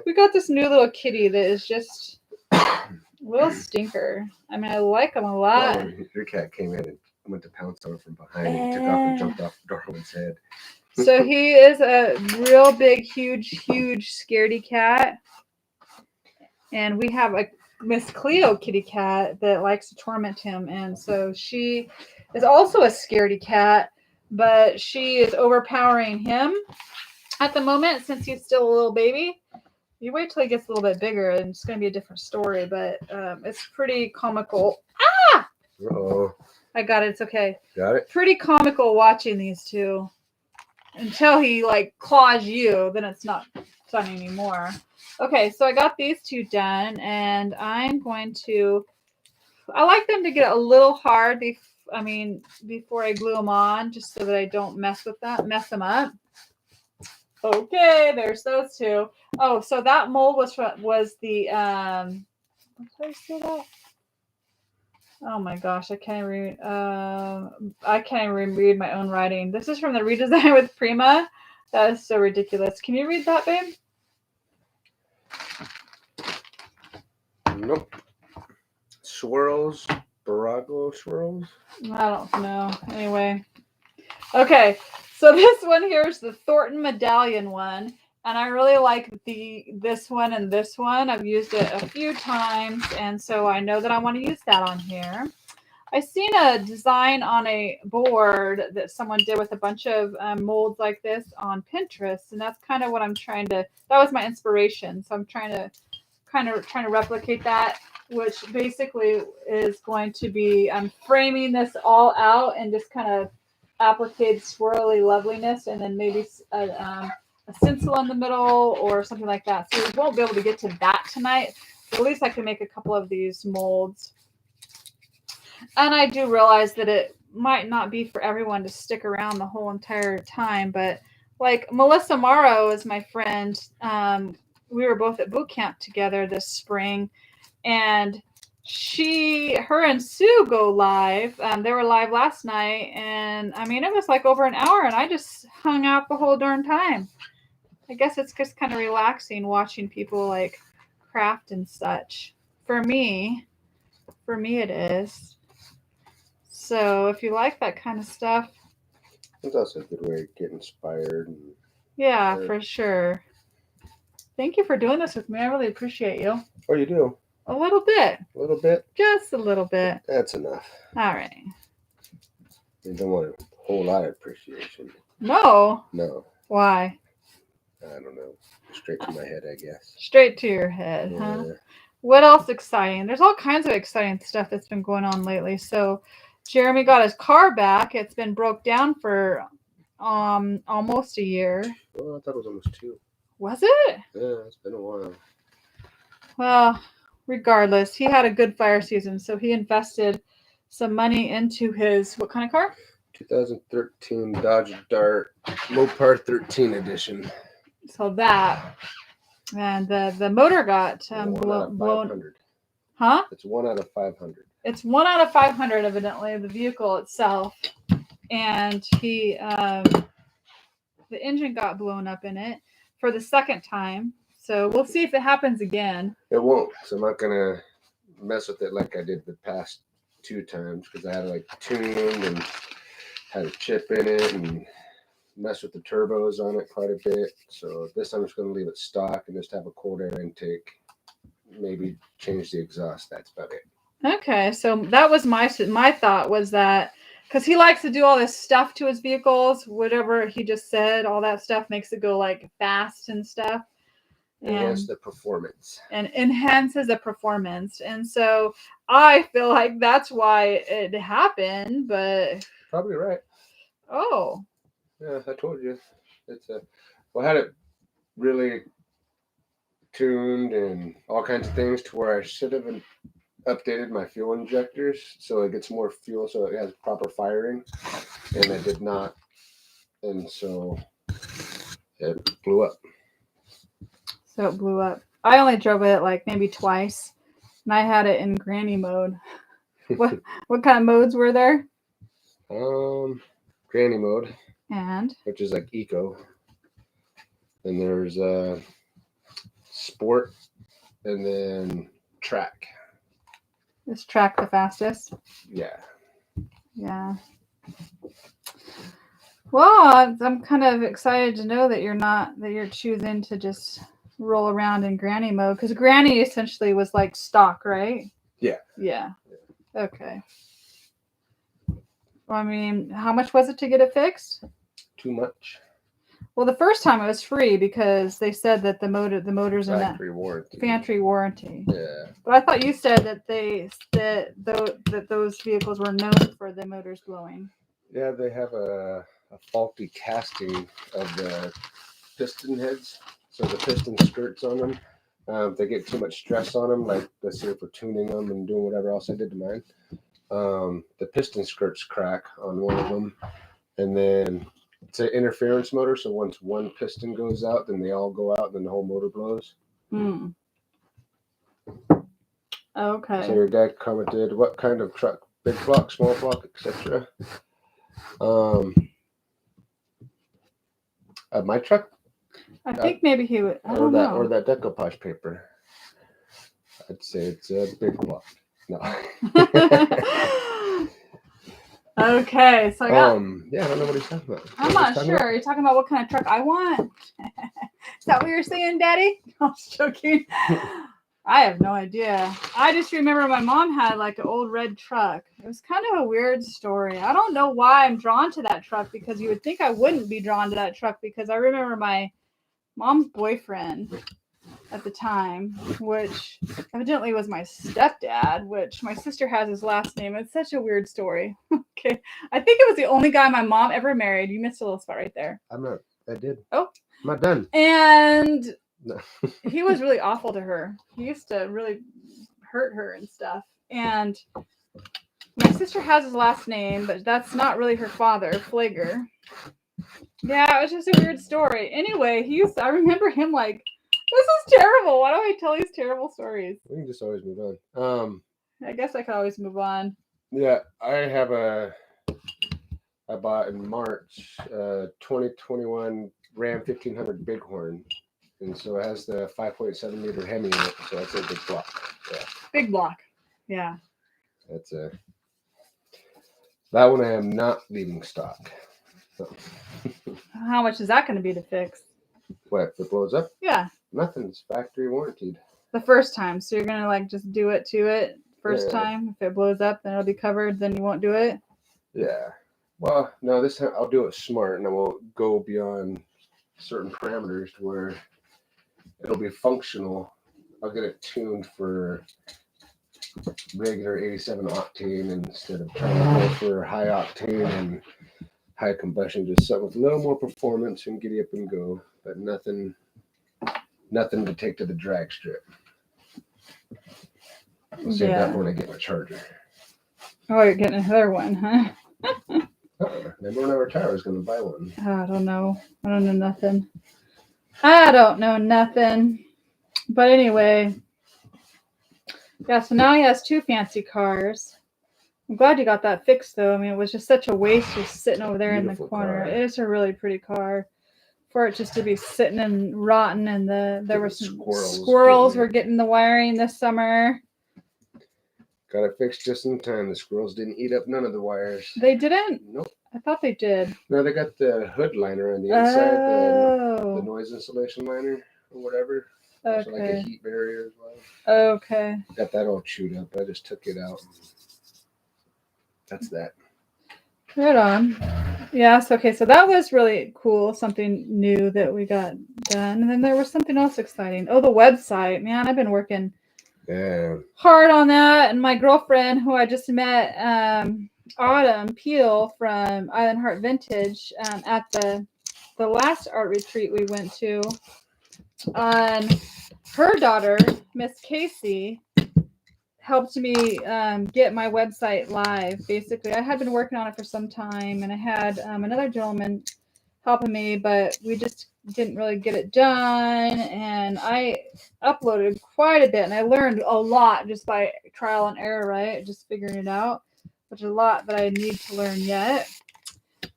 We got this new little kitty that is just a little stinker. I mean, I like him a lot. Well, your cat came in and went to pounce on her from behind and took off and jumped off Darwin's head. So he is a real big, huge scaredy cat. And we have a Miss Cleo kitty cat that likes to torment him. And so she is also a scaredy cat, but she is overpowering him at the moment since he's still a little baby. You wait till he gets a little bit bigger and it's going to be a different story, but it's pretty comical. Ah! Uh-oh. I got it. It's okay. Got it? Pretty comical watching these two. Until he like claws you, then it's not fun anymore. Okay, so I got these 2 done, and I'm going to. I like them to get a little hard. Before I glue them on, just so that I don't mess them up. Okay, there's those 2. Oh, so that mold was the what did I say that? Oh my gosh, I can't read my own writing. This is from the redesign with Prima. That is so ridiculous. Can you read that, babe? Nope. Swirls. Barago swirls. I don't know. Anyway. Okay. So this one here is the Thornton Medallion one. And I really like this one and this one. I've used it a few times. And so I know that I want to use that on here. I seen a design on a board that someone did with a bunch of molds like this on Pinterest. And that's kind of what I'm trying to, that was my inspiration. So I'm trying to replicate that, which basically is going to be framing this all out and just kind of applique swirly loveliness, and then maybe a stencil in the middle or something like that. So we won't be able to get to that tonight, but at least I can make a couple of these molds. And I do realize that it might not be for everyone to stick around the whole entire time, but like Melissa Morrow is my friend. We were both at boot camp together this spring, and her and Sue go live. They were live last night, and I mean, it was like over an hour, and I just hung out the whole darn time. I guess it's just kind of relaxing watching people like craft and such. For me it is. So if you like that kind of stuff, It's also a good way to get inspired. Yeah, for sure. Thank you for doing this with me. I really appreciate you. Oh, you do? A little bit. A little bit? Just a little bit. That's enough. All right. You don't want a whole lot of appreciation. No. No. Why? I don't know. Straight to my head, I guess. Straight to your head, huh? What else exciting? There's all kinds of exciting stuff that's been going on lately. So Jeremy got his car back. It's been broke down for almost a year. Well, I thought it was almost 2. Was it? Yeah, it's been a while. Well, regardless, he had a good fire season, so he invested some money into his, what kind of car? 2013 Dodge Dart Mopar 13 edition. So that, and the motor got blown. Huh? It's 1 out of 500. It's 1 out of 500, evidently, the vehicle itself. And the engine got blown up in it for the second time. So we'll see if it happens again. It won't. So I'm not going to mess with it like I did the past 2 times, because I had it like tuned and had a chip in it and mess with the turbos on it quite a bit. So this time I'm just going to leave it stock and just have a cold air intake. Maybe change the exhaust. That's about it. Okay, so that was my thought, was that because he likes to do all this stuff to his vehicles, whatever he just said, all that stuff makes it go like fast and stuff. Enhance the performance. And enhances the performance. And so I feel like that's why it happened, but probably right. Oh. Yeah, I told you. I had it really tuned and all kinds of things to where I should have updated my fuel injectors so it gets more fuel, so it has proper firing, and I did not, and so it blew up. So it blew up. I only drove it like maybe twice, and I had it in granny mode. What kind of modes were there? Granny mode, and which is like eco. Then there's sport, and then track. Is track the fastest? Yeah. Yeah. Well, I'm kind of excited to know that you're choosing to just roll around in granny mode, because granny essentially was like stock, right? Yeah. Yeah. Okay. Well, I mean, how much was it to get it fixed? Too much. Well, the first time it was free because they said that the motors in that factory warranty. Yeah. But I thought you said that those vehicles were known for the motors blowing. Yeah, they have a faulty casting of the piston heads. So the piston skirts on them, if they get too much stress on them, like let's say for tuning them and doing whatever else I did to mine, the piston skirts crack on one of them, and then it's an interference motor, so once one piston goes out, then they all go out, and then the whole motor blows. Okay. So your guy commented, what kind of truck? Big block, small block, etc. My truck? I think maybe he would. I don't know. Or that decoupage paper. I'd say it's a big block. No. Okay, so I got. Yeah, I don't know what he's talking about. I'm not sure. Are you talking about what kind of truck I want? Is that what you're saying, Daddy? I'm just joking. I have no idea. I just remember my mom had like an old red truck. It was kind of a weird story. I don't know why I'm drawn to that truck, because you would think I wouldn't be drawn to that truck, because I remember my mom's boyfriend at the time, which evidently was my stepdad, which my sister has his last name. It's such a weird story. Okay. I think it was the only guy my mom ever married. You missed a little spot right there. I did. Oh. I'm not done. And No. he was really awful to her. He used to really hurt her and stuff. And my sister has his last name, but that's not really her father, Flager. Yeah, it was just a weird story. Anyway, I remember him like, this is terrible. Why do I tell these terrible stories? We can just always move on. I guess I could always move on. Yeah, I bought in March 2021 Ram 1500 Bighorn. And so it has the 5.7 liter Hemi in it. So that's a big block. Yeah. Big block. Yeah. That one I am not leaving stock. So. How much is that going to be to fix? What, if it blows up? Yeah. Nothing's factory warranted. The first time. So you're going to like just do it to it first time. If it blows up, then it'll be covered. Then you won't do it. Yeah. Well, no, this time I'll do it smart, and I won't go beyond certain parameters to where it'll be functional. I'll get it tuned for regular 87 octane instead of trying to go for high octane and high combustion. Just something with a little more performance and giddy up and go, but nothing to take to the drag strip. I'll save that for when I get my charger. Oh, you're getting another one, huh? Remember when I retired, I was going to buy one. I don't know. I don't know nothing. I don't know nothing. But anyway, yeah, so now he has two fancy cars. I'm glad you got that fixed, though. I mean, it was just such a waste just sitting over there in the corner. Car. It is a really pretty car. For it just to be sitting and rotten, and there were some squirrels were getting the wiring this summer. Got it fixed just in time. The squirrels didn't eat up none of the wires. They didn't? Nope. I thought they did. No, they got the hood liner on the inside, the noise insulation liner or whatever. Okay. Also like a heat barrier as well. Okay. Got that all chewed up. I just took it out. That's that. Right on. Yes. Okay. So that was really cool. Something new that we got done. And then there was something else exciting. Oh, the website. Man, I've been working hard on that. And my girlfriend, who I just met, Autumn Peel from Island Heart Vintage, at the last art retreat we went to, her daughter, Miss Casey, helped me get my website live. Basically, I had been working on it for some time, and I had another gentleman helping me, but we just didn't really get it done. And I uploaded quite a bit, and I learned a lot just by trial and error, right? Just figuring it out, which is a lot that I need to learn yet.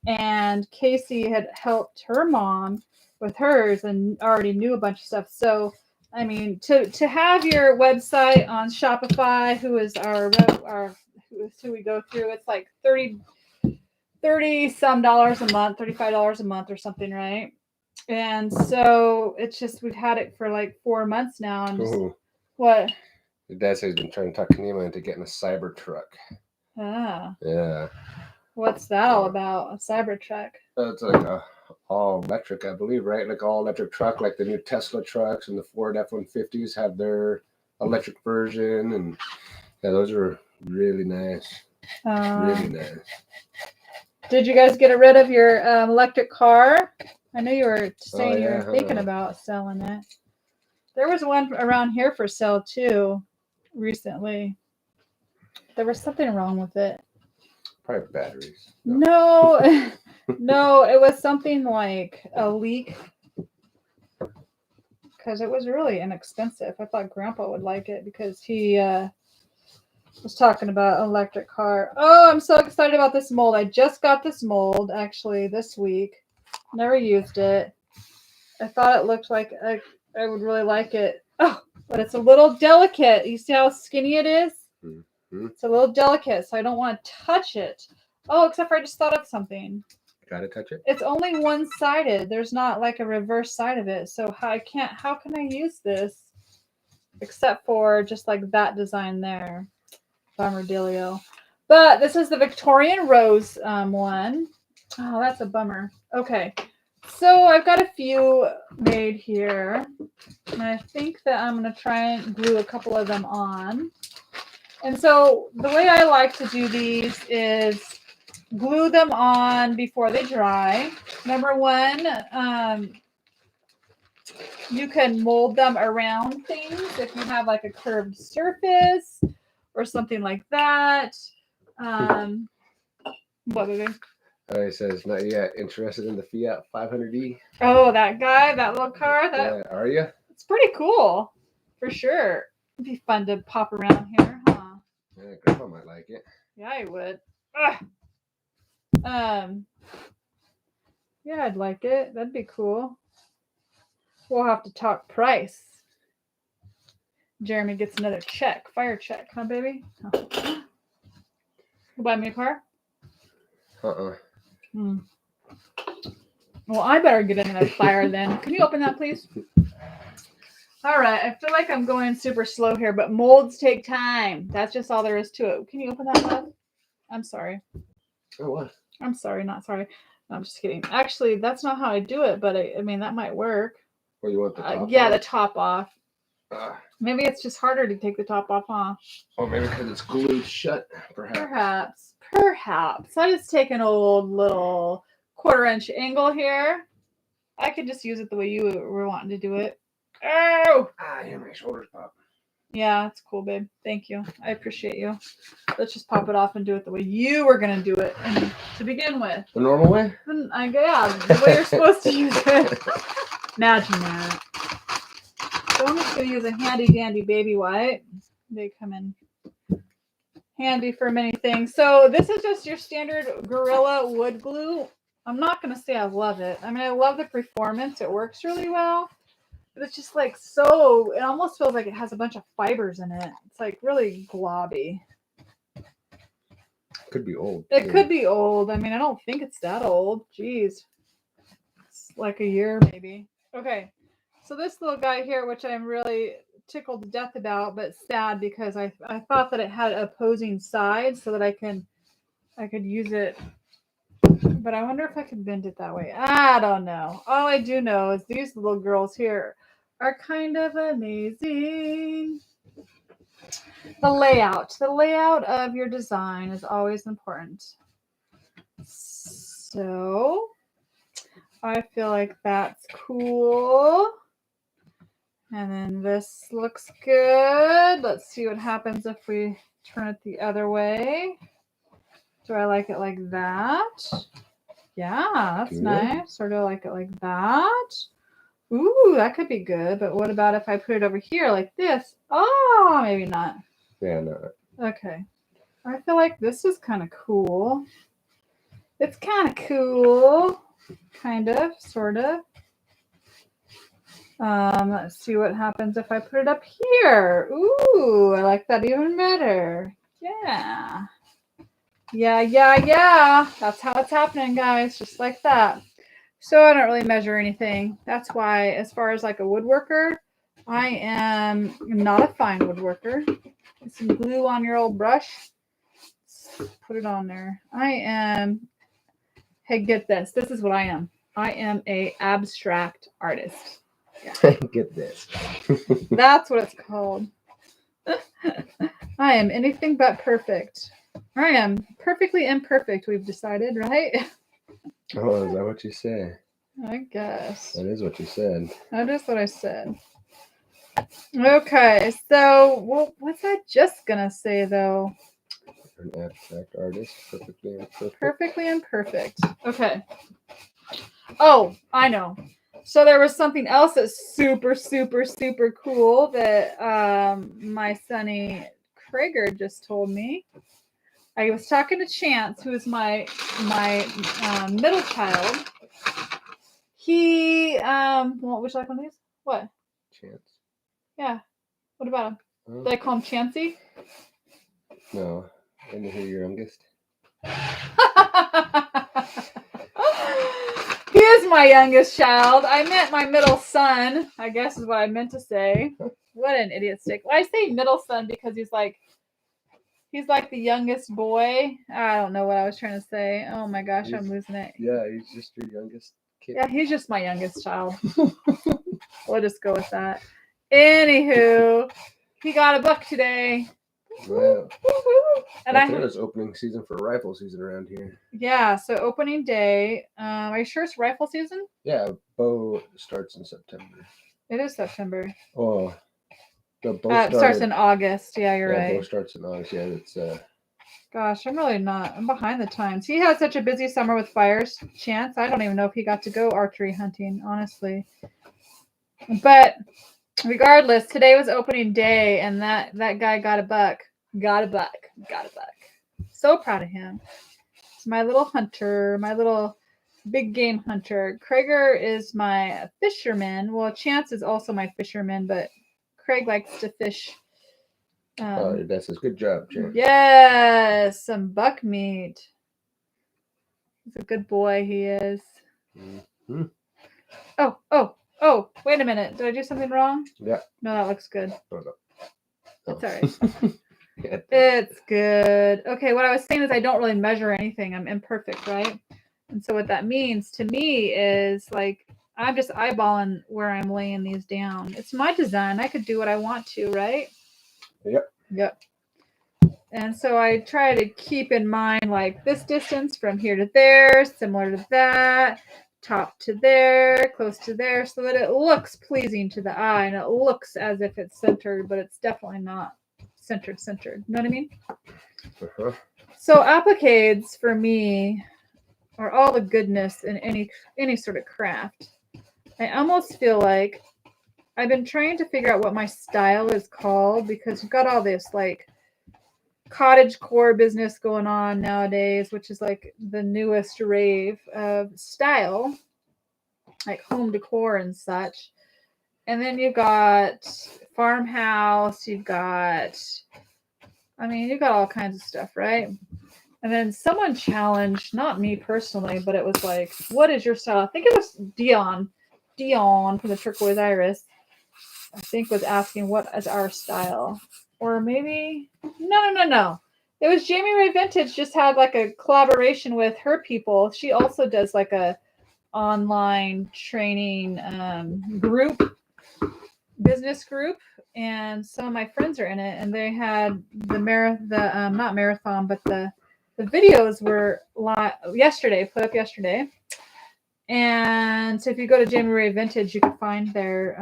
And Casey had helped her mom with hers and already knew a bunch of stuff. So I mean, to have your website on Shopify, who is who we go through, it's like $30 some dollars a month, $35 a month or something, right? And so it's just, we've had it for like 4 months now. And just, what? Your dad says he's been trying to talk Nima into getting a cyber truck. Ah. Yeah. What's that all about? A cyber truck? It's like a all electric, I believe, right? Like all electric truck, like the new Tesla trucks and the Ford F-150s have their electric version, and yeah, those are really nice. Really nice. Did you guys get rid of your electric car? I know you were saying you were thinking about selling it. There was one around here for sale too recently. There was something wrong with it. Probably batteries. No. No, it was something like a leak, because it was really inexpensive. I thought Grandpa would like it because he was talking about an electric car. Oh, I'm so excited about this mold. I just got this mold actually this week. Never used it. I thought it looked like I would really like it. Oh, but it's a little delicate. You see how skinny it is? Mm-hmm. It's a little delicate, so I don't want to touch it. Oh, except for I just thought of something. Gotta touch it. It's only one-sided. There's not like a reverse side of it. So how can I use this except for just like that design there? Bummer dealio. But this is the Victorian Rose one. Oh, that's a bummer. Okay. So I've got a few made here. And I think that I'm going to try and glue a couple of them on. And so the way I like to do these is glue them on before they dry. Number one, you can mold them around things if you have like a curved surface or something like that. What baby? He says, not yet interested in the Fiat 500e. Oh, that guy, that little car. Yeah, are you? It's pretty cool, for sure. It'd be fun to pop around here, huh? Yeah, Grandma might like it. Yeah, I would. Yeah, I'd like it. That'd be cool. We'll have to talk price. Jeremy gets another check, fire check, huh, baby? Oh. You buy me a car? Well, I better get another fire then. Can you open that, please? All right. I feel like I'm going super slow here, but molds take time. That's just all there is to it. Can you open that, love? I'm sorry. Oh, what? I'm sorry, not sorry. No, I'm just kidding. Actually, that's not how I do it, but I mean, that might work. Well, you want the top yeah, off? the top off. Maybe it's just harder to take the top off, huh? Oh, maybe because it's glued shut, perhaps. Perhaps. I just take an old little 1/4-inch angle here. I could just use it the way you were wanting to do it. Oh! Yeah, my shoulders pop. Yeah, that's cool, babe. Thank you. I appreciate you. Let's just pop it off and do it the way you were going to do it to begin with. The normal way? Yeah, the way you're supposed to use it. Imagine that. So I'm just going to use a handy-dandy baby wipe. They come in handy for many things. So this is just your standard Gorilla wood glue. I'm not going to say I love it. I mean, I love the performance. It works really well. But it's just like so, it almost feels like it has a bunch of fibers in it. It's like really globby. Could be old. It could be old. I mean, I don't think it's that old. Jeez. It's like a year maybe. Okay. So this little guy here, which I'm really tickled to death about, but sad because I thought that it had opposing sides so that I could use it. But I wonder if I can bend it that way. I don't know. All I do know is these little girls here are kind of amazing. The layout of your design is always important. So I feel like that's cool. And then this looks good. Let's see what happens if we turn it the other way. Do I like it like that? Yeah, that's good. Nice. Or do I like it like that? Ooh, that could be good. But what about if I put it over here like this? Oh, maybe not. Yeah, no. Okay. I feel like this is kind of cool. It's kind of cool. Kind of, sort of. Let's see what happens if I put it up here. Ooh, I like that even better. Yeah. Yeah. That's how it's happening, guys. Just like that. So I don't really measure anything. That's why, as far as like a woodworker, I am not a fine woodworker. Get some glue on your old brush. Put it on there. I am, hey, get this. This is what I am. I am a abstract artist. Yeah. Get this. That's what it's called. I am anything but perfect. I am perfectly imperfect, we've decided, right? Oh, is that what you say? I guess. That is what you said. That is what I said. Okay, so what's I just going to say, though? An abstract artist, perfectly imperfect. Perfectly imperfect. Okay. Oh, I know. So there was something else that's super, super, super cool that my sonny Krager just told me. I was talking to Chance, who is my middle child. He would you like one of these? What? Chance. Yeah. What about him? Huh? Did I call him Chansey? No, and who your youngest? He is my youngest child. I meant my middle son, I guess is what I meant to say. What an idiot stick. Well, I say middle son because he's like the youngest boy. I don't know what I was trying to say. Oh my gosh, I'm losing it. Yeah, he's just your youngest kid. Yeah, he's just my youngest child. We'll just go with that. Anywho, he got a buck today. Wow. And I think it was opening season for rifle season around here. Yeah, so opening day. Are you sure it's rifle season? Yeah, bow starts in September. It is September. Oh, the bow starts in August. Yeah, you're right. Bow starts in August. Yeah, it's Gosh, I'm really not. I'm behind the times. He had such a busy summer with fires. Chance, I don't even know if he got to go archery hunting, honestly. But regardless, today was opening day, and that guy got a buck. Got a buck. So proud of him. It's my little hunter, my little big game hunter. Krager is my fisherman. Well, Chance is also my fisherman, but Craig likes to fish. that's his good job, Chance. Yes, some buck meat. He's a good boy, he is. Mm-hmm. Oh, wait a minute. Did I do something wrong? Yeah. No, that looks good. Oh, no. It's all right. It's good. Okay, what I was saying is I don't really measure anything. I'm imperfect, right? And so what that means to me is like I'm just eyeballing where I'm laying these down. It's my design. I could do what I want to, right? Yep. And so I try to keep in mind like this distance from here to there, similar to that, top to there, close to there, so that it looks pleasing to the eye and it looks as if it's centered, but it's definitely not centered. You know what I mean? Uh-huh. So appliques for me are all the goodness in any sort of craft. I almost feel like I've been trying to figure out what my style is called because you've got all this like cottage core business going on nowadays, which is like the newest rave of style, like home decor and such. And then you've got farmhouse, you've got all kinds of stuff, right? And then someone challenged, not me personally, but it was like, what is your style? I think it was Dion from the Turquoise Iris, I think was asking what is our style. Or maybe, no. It was Jamie Ray Vintage just had like a collaboration with her people. She also does like a online training business group. And some of my friends are in it. And they had not marathon, but the videos were put up yesterday. And so if you go to Jamie Ray Vintage, you can find their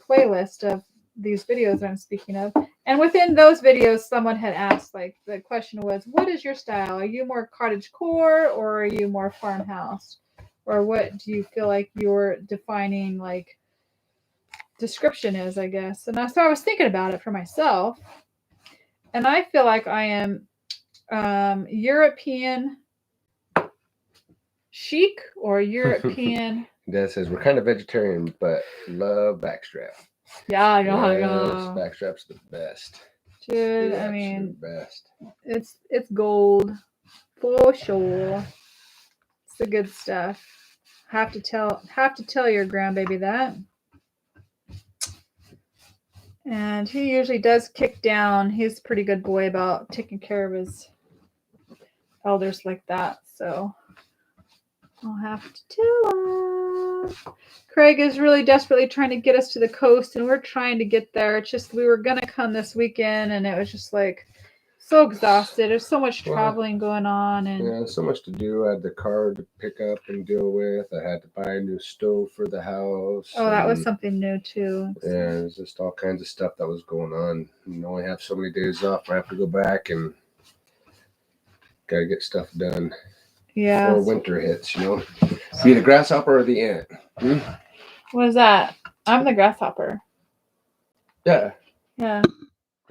playlist of these videos that I'm speaking of. And within those videos, someone had asked, like, the question was, what is your style? Are you more cottage core or are you more farmhouse? Or what do you feel like your defining, like, description is, I guess? And so I was thinking about it for myself. And I feel like I am European chic or European. Dad says we're kind of vegetarian, but love backstrap. Yeah. Backstrap's the best. Dude, The I mean, best. It's gold for sure. It's the good stuff. Have to tell your grandbaby that. And he usually does kick down. He's a pretty good boy about taking care of his elders like that. So I'll have to tell him. Craig is really desperately trying to get us to the coast, and we're trying to get there. It's just we were going to come this weekend, and it was just like so exhausted. There's so much traveling going on. And yeah, so much to do. I had the car to pick up and deal with. I had to buy a new stove for the house. Oh, that was something new, too. Yeah, there's just all kinds of stuff that was going on. You only have so many days off. I have to go back and got to get stuff done. Yeah. Before winter hits, Be the grasshopper or the ant? What is that? I'm the grasshopper. Yeah. Yeah.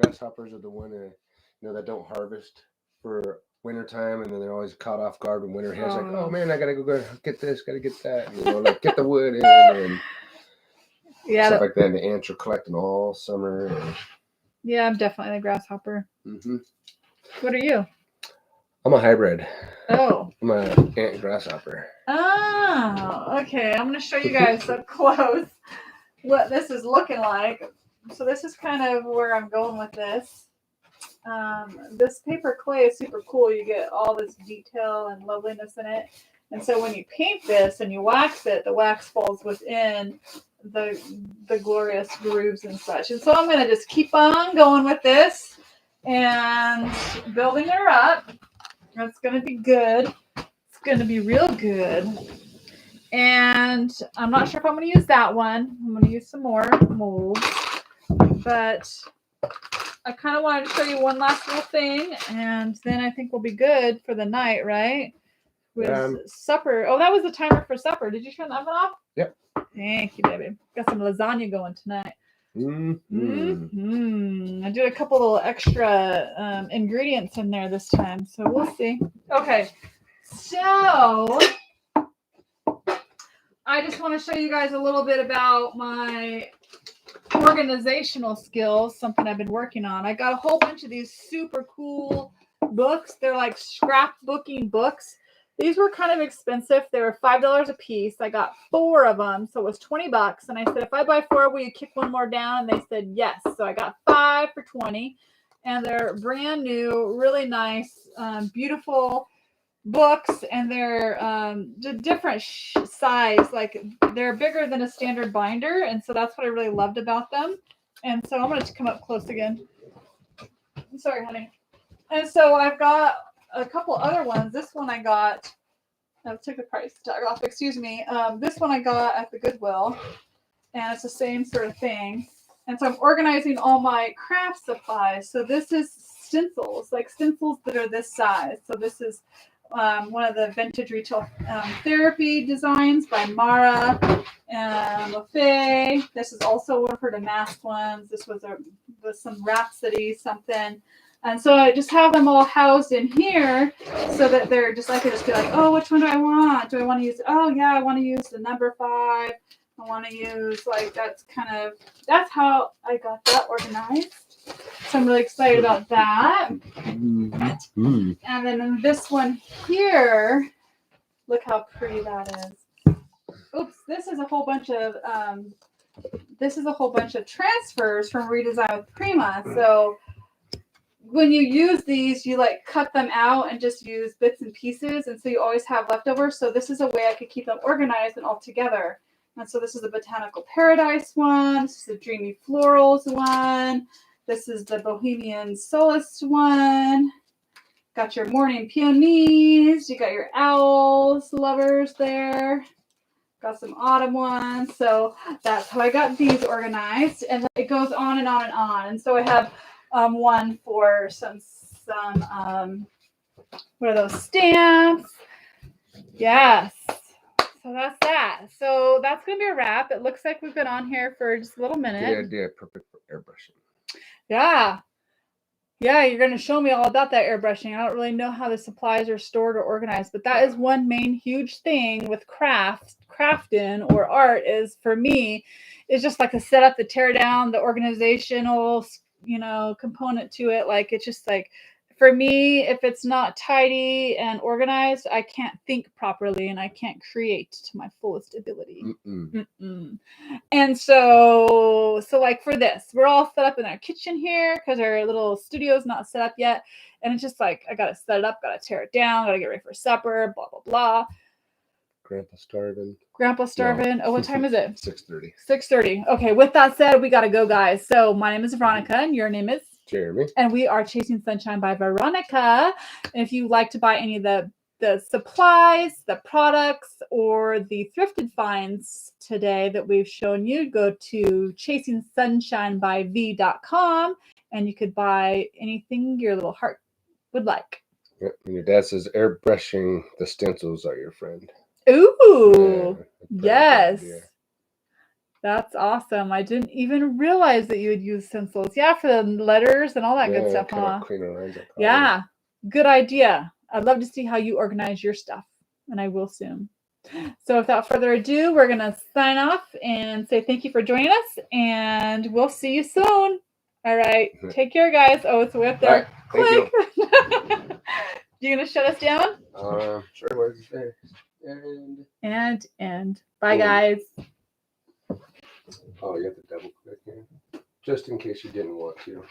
Grasshoppers are the one that don't harvest for wintertime, and then they're always caught off guard when winter hits. Like, oh man, I gotta go get this, gotta get that. Like get the wood in and stuff like that. And the ants are collecting all summer. Yeah, I'm definitely the grasshopper. Mm-hmm. What are you? I'm a hybrid. Oh. I'm an ant grasshopper. Oh, okay. I'm going to show you guys up close what this is looking like. So this is kind of where I'm going with this. This paper clay is super cool. You get all this detail and loveliness in it. And so when you paint this and you wax it, the wax falls within the glorious grooves and such. And so I'm going to just keep on going with this and building her up. It's going to be good. It's going to be real good. And I'm not sure if I'm going to use that one. I'm going to use some more molds. But I kind of wanted to show you one last little thing, and then I think we'll be good for the night, right? With supper. Oh, that was the timer for supper. Did you turn the oven off? Yep. Thank you, baby. Got some lasagna going tonight. Mm-hmm. I did a couple little extra ingredients in there this time, so we'll see. Okay, so I just want to show you guys a little bit about my organizational skills, something I've been working on. I got a whole bunch of these super cool books. They're like scrapbooking books. These were kind of expensive. They were $5 a piece. I got 4 of them, so it was $20. And I said, if I buy 4, will you kick one more down? And they said yes. So I got 5 for $20, and they're brand new, really nice, beautiful books, and they're different size. Like they're bigger than a standard binder, and so that's what I really loved about them. And so I'm going to come up close again. I'm sorry, honey. And so I've got a couple other ones. This one I got. I'll take the price tag off. Excuse me. This one I got at the Goodwill, and it's the same sort of thing. And so I'm organizing all my craft supplies. So this is stencils, like stencils that are this size. So this is one of the vintage retail therapy designs by Mara Lafay. This is also one of her damask ones. This was some Rhapsody something. And so I just have them all housed in here so that they're just, I could just be like, oh, which one do I want? Do I want to use, oh yeah, I want to use the number 5. I want to use, like, that's how I got that organized. So I'm really excited about that. Mm-hmm. And then this one here, look how pretty that is. Oops, this is a whole bunch of transfers from Redesign with Prima. So when you use these, you like cut them out and just use bits and pieces, and so you always have leftovers. So this is a way I could keep them organized and all together. And so this is the Botanical Paradise one. This is the Dreamy Florals one. This is the Bohemian Solace one. Got your Morning Peonies. You got your Owls lovers there. Got some autumn ones. So that's how I got these organized. And it goes on and on and on. And so I have one for some what are those, stamps? Yes. So that's that. So that's going to be a wrap. It looks like we've been on here for just a little minute. Good idea. Perfect for airbrushing. Yeah. Yeah, you're going to show me all about that airbrushing. I don't really know how the supplies are stored or organized, but that is one main huge thing with crafting or art is, for me, is just like the setup, the tear down, the organizational, component to it. Like, it's just like, for me, if it's not tidy and organized, I can't think properly and I can't create to my fullest ability. And so like for this, we're all set up in our kitchen here because our little studio's not set up yet. And it's just like, I got to set it up, got to tear it down, got to get ready for supper, blah, blah, blah. Grandpa starving. No. Oh, what time is it? 6:30. 6:30. Okay, with that said, we got to go, guys. So my name is Veronica and your name is? Jeremy. And we are Chasing Sunshine by Veronica. And if you like to buy any of the supplies, the products, or the thrifted finds today that we've shown you, go to chasingsunshinebyv.com and you could buy anything your little heart would like. Yep. And your dad says airbrushing the stencils are your friend. Ooh, yeah, yes. That's awesome. I didn't even realize that you would use stencils. Yeah, for the letters and all that good stuff, huh? Yeah, good idea. I'd love to see how you organize your stuff, and I will soon. So without further ado, we're going to sign off and say thank you for joining us, and we'll see you soon. All right. Take care, guys. Oh, it's way up there. All right, thank Click. You gonna shut us down? Sure. What did you say? And bye, Boom. guys. Oh, you have to double click here, just in case you didn't want to.